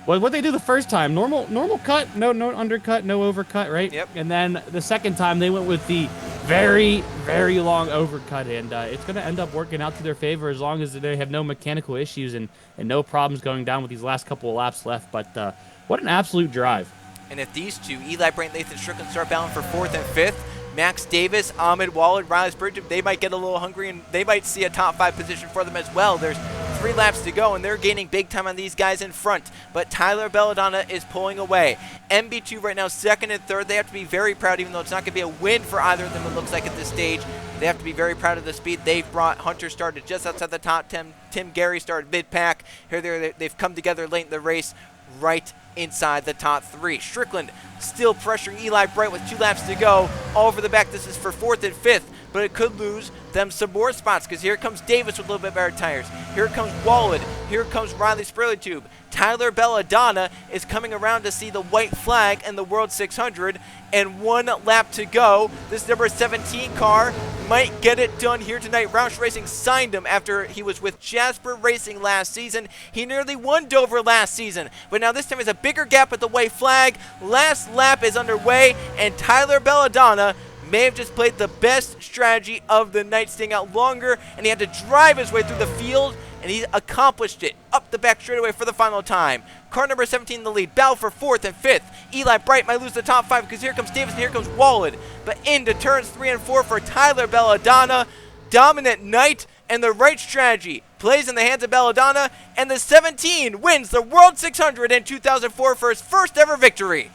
what they do the first time, normal cut, no undercut, no overcut, right? Yep. And then the second time they went with the very, very long overcut, and it's going to end up working out to their favor as long as they have no mechanical issues and no problems going down with these last couple of laps left. But what an absolute drive. And if these two, Eli Bright and Lathan Strickland, start battling for 4th and 5th, Max Davis, Ahmed Walid, Riley Spurgeon, they might get a little hungry and they might see a top 5 position for them as well. There's 3 laps to go and they're gaining big time on these guys in front. But Tyler Belladonna is pulling away. MB2 right now 2nd and 3rd. They have to be very proud, even though it's not going to be a win for either of them, it looks like at this stage. They have to be very proud of the speed they've brought. Hunter started just outside the top 10. Tim Gary started mid-pack. Here they've come together late in the race, right inside the top 3. Strickland still pressuring Eli Bright with 2 laps to go. All over the back, this is for 4th and 5th, but it could lose them some more spots because here comes Davis with a little bit better tires. Here comes Walid. Here comes Riley Spurgeon. Tyler Belladonna is coming around to see the white flag in the World 600 and 1 lap to go. This number 17 car might get it done here tonight. Roush Racing signed him after he was with Jasper Racing last season. He nearly won Dover last season, but now this time is a bigger gap at the white flag. Last lap is underway, and Tyler Belladonna may have just played the best strategy of the night, staying out longer, and he had to drive his way through the field, and he accomplished it up the back straightaway for the final time. Car number 17 in the lead, battle for 4th and 5th. Eli Bright might lose the top 5 because here comes Davis and here comes Walid, but into turns 3 and 4 for Tyler Belladonna. Dominant night, and the right strategy plays in the hands of Belladonna, and the 17 wins the World 600 in 2004 for his first ever victory.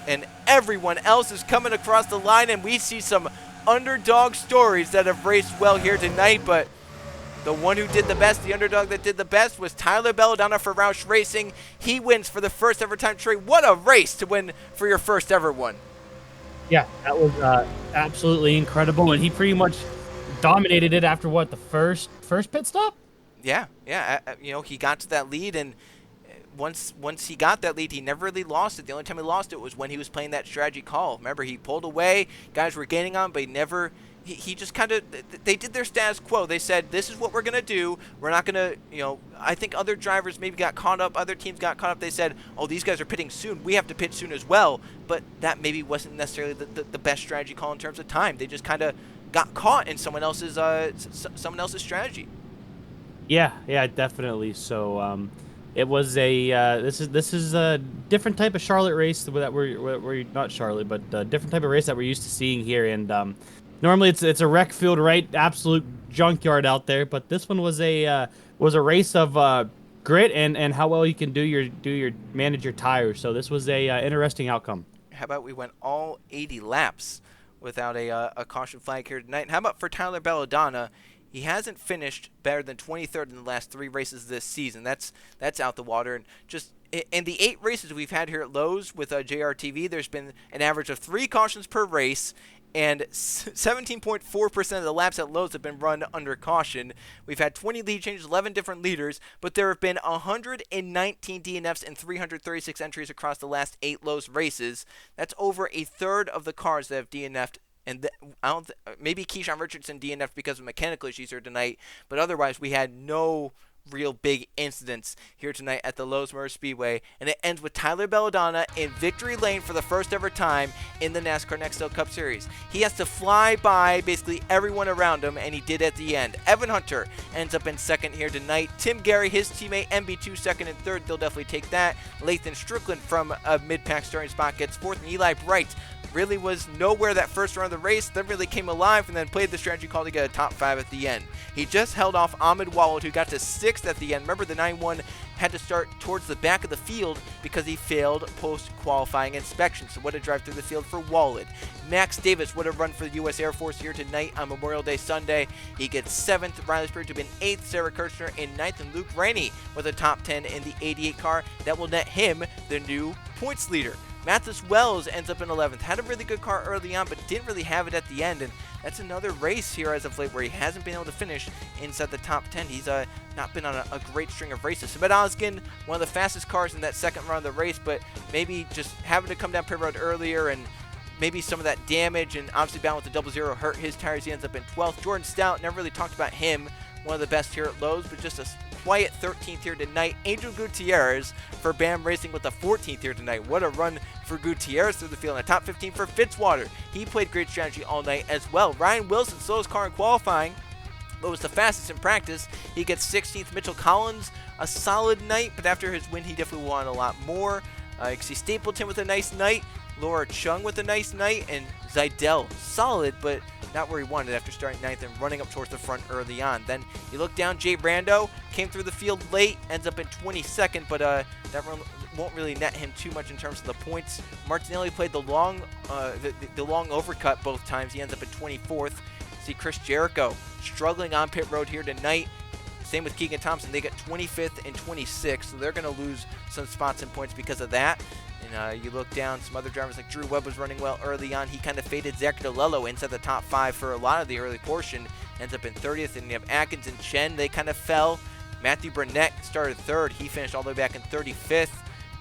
And everyone else is coming across the line, and we see some underdog stories that have raced well here tonight, but The one who did the best, the underdog that did the best, was Tyler Belladonna for Roush Racing. He wins for the first ever time. Trey, what a race to win for your first ever one. Yeah, that was absolutely incredible, and he pretty much dominated it after what, the first pit stop? Yeah. You know, he got to that lead, and once he got that lead, he never really lost it. The only time he lost it was when he was playing that strategy call. Remember, he pulled away, guys were gaining on him, but he just kind of, they did their status quo. They said, this is what we're going to do. We're not going to, you know, I think other drivers maybe got caught up. Other teams got caught up. They said, oh, these guys are pitting soon. We have to pit soon as well. But that maybe wasn't necessarily the best strategy call in terms of time. They just kind of got caught in someone else's strategy. Yeah, definitely. So it was a this is a different type of Charlotte race that we're not Charlotte, but a different type of race that we're used to seeing here. And normally it's a wreck field, right? Absolute junkyard out there. But this one was a race of grit and how well you can manage your tires. So this was a interesting outcome. How about we went all 80 laps without a caution flag here tonight? And how about for Tyler Belladonna? He hasn't finished better than 23rd in the last 3 races this season. That's out the water. And just in the 8 races we've had here at Lowe's with JRTV, there's been an average of 3 cautions per race, and 17.4% of the laps at Lowe's have been run under caution. We've had 20 lead changes, 11 different leaders, but there have been 119 DNFs and 336 entries across the last 8 Lowe's races. That's over a third of the cars that have DNF'd. And maybe Keyshawn Richardson DNF'd because of mechanical issues here tonight, but otherwise we had no real big incidents here tonight at the Lowe's Motor Speedway. And it ends with Tyler Belladonna in victory lane for the first ever time in the NASCAR Nextel Cup Series. He has to fly by basically everyone around him, and he did at the end. Evan Hunter ends up in second here tonight. Tim Gary, his teammate, MB2 second and third. They'll definitely take that. Lathan Strickland from a mid-pack starting spot gets fourth, and Eli Bright really was nowhere that first round of the race, then really came alive and then played the strategy call to get a top 5 at the end. He just held off Ahmed Walid, who got to 6th at the end. Remember, the 9-1 had to start towards the back of the field because he failed post-qualifying inspection. So what a drive through the field for Walid. Max Davis would have run for the U.S. Air Force here tonight on Memorial Day Sunday. He gets 7th. Riley Spirit to be in 8th. Sarah Kirchner in 9th. And Luke Rainey with a top 10 in the 88 car. That will net him the new points leader. Mathis Wells ends up in 11th. Had a really good car early on, but didn't really have it at the end. And that's another race here as of late where he hasn't been able to finish inside the top 10. He's not been on a great string of races. Sebed Ozgen, one of the fastest cars in that second round of the race, but maybe just having to come down pit road earlier and maybe some of that damage and obviously bound with the 00 hurt his tires. He ends up in 12th. Jordan Stout, never really talked about him. One of the best here at Lowe's, but just a quiet 13th here tonight. Angel Gutierrez for BAM Racing with the 14th here tonight. What a run for Gutierrez through the field. And a top 15 for Fitzwater. He played great strategy all night as well. Ryan Wilson, slowest car in qualifying, but was the fastest in practice. He gets 16th. Mitchell Collins, a solid night, but after his win, he definitely wanted a lot more. You can see Stapleton with a nice night. Laura Chung with a nice night. And Zidell, solid, but not where he wanted after starting 9th and running up towards the front early on. Then you look down, Jay Brando came through the field late, ends up in 22nd, but that run won't really net him too much in terms of the points. Martinelli played the long overcut both times. He ends up at 24th. See Chris Jericho struggling on pit road here tonight. Same with Keegan Thompson. They get 25th and 26th, so they're going to lose some spots and points because of that. And you look down, some other drivers like Drew Webb was running well early on. He kind of faded Zach DeLello inside the top 5 for a lot of the early portion. Ends up in 30th. And you have Atkins and Chen. They kind of fell. Matthew Burnett started 3rd. He finished all the way back in 35th.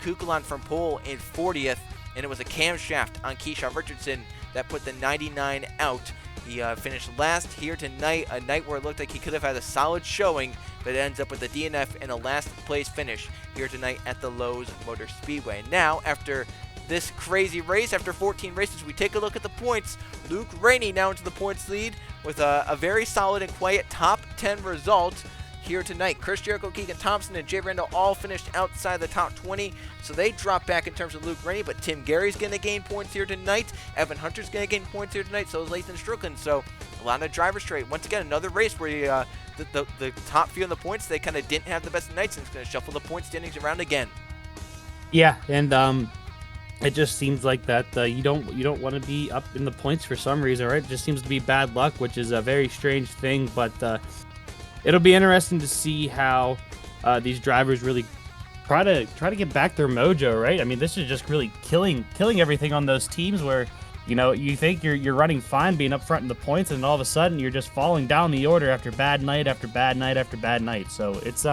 Kukulon from pole in 40th. And it was a camshaft on Keyshawn Richardson that put the 99 out. He finished last here tonight, a night where it looked like he could have had a solid showing, but it ends up with a DNF and a last place finish here tonight at the Lowe's Motor Speedway. Now, after this crazy race, after 14 races, we take a look at the points. Luke Rainey now into the points lead with a very solid and quiet top 10 result here tonight. Chris Jericho, Keegan Thompson, and Jay Brando all finished outside the top 20, so they drop back in terms of Luke Rainey, but Tim Gary's going to gain points here tonight. Evan Hunter's going to gain points here tonight, so is Lathan Strickland. So a lot of drivers straight. Once again, another race where the top few in the points, they kind of didn't have the best nights, and it's going to shuffle the point standings around again. Yeah, and it just seems like that you don't want to be up in the points for some reason, right? It just seems to be bad luck, which is a very strange thing, but it'll be interesting to see how these drivers really try to get back their mojo, right? I mean, this is just really killing everything on those teams where, you know, you think you're running fine being up front in the points, and all of a sudden you're just falling down the order after bad night after bad night after bad night. So it's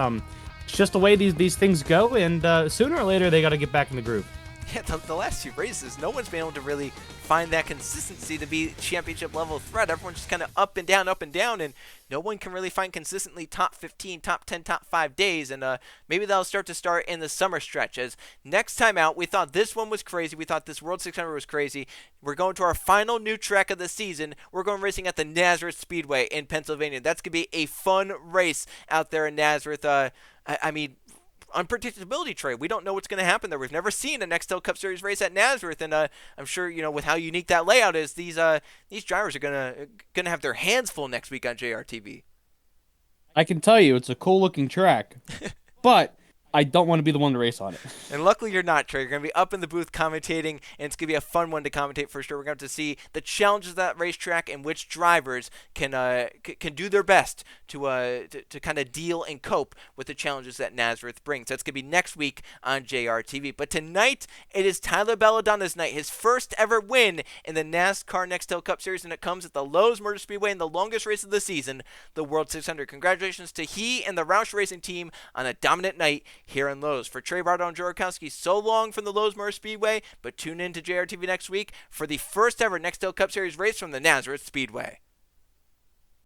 just the way these things go, and sooner or later they got to get back in the groove. Yeah, the last two races, no one's been able to really find that consistency to be championship level threat. Everyone's just kind of up and down, and no one can really find consistently top 15, top 10, top 5 days, and maybe that'll start in the summer stretch. As next time out, we thought this one was crazy. We thought this World 600 was crazy. We're going to our final new track of the season. We're going racing at the Nazareth Speedway in Pennsylvania. That's going to be a fun race out there in Nazareth. I mean, unpredictability, Trey. We don't know what's going to happen there. We've never seen a Nextel Cup Series race at Nazareth, and I'm sure, you know, with how unique that layout is, these drivers are gonna have their hands full next week on JRTV. I can tell you, it's a cool looking track, but I don't want to be the one to race on it. And luckily you're not, Trey. You're going to be up in the booth commentating, and it's going to be a fun one to commentate for sure. We're going to have to see the challenges of that racetrack and which drivers can do their best to kind of deal and cope with the challenges that Nazareth brings. That's going to be next week on JRTV. But tonight, it is Tyler Belladonna's night, his first ever win in the NASCAR Nextel Cup Series, and it comes at the Lowe Motor Speedway in the longest race of the season, the World 600. Congratulations to he and the Roush Racing team on a dominant night here in Lowe's. For Trey Bardo and Joe Rakowski, so long from the Lowe's Motor Speedway, but tune in to JRTV next week for the first ever Nextel Cup Series race from the Nazareth Speedway.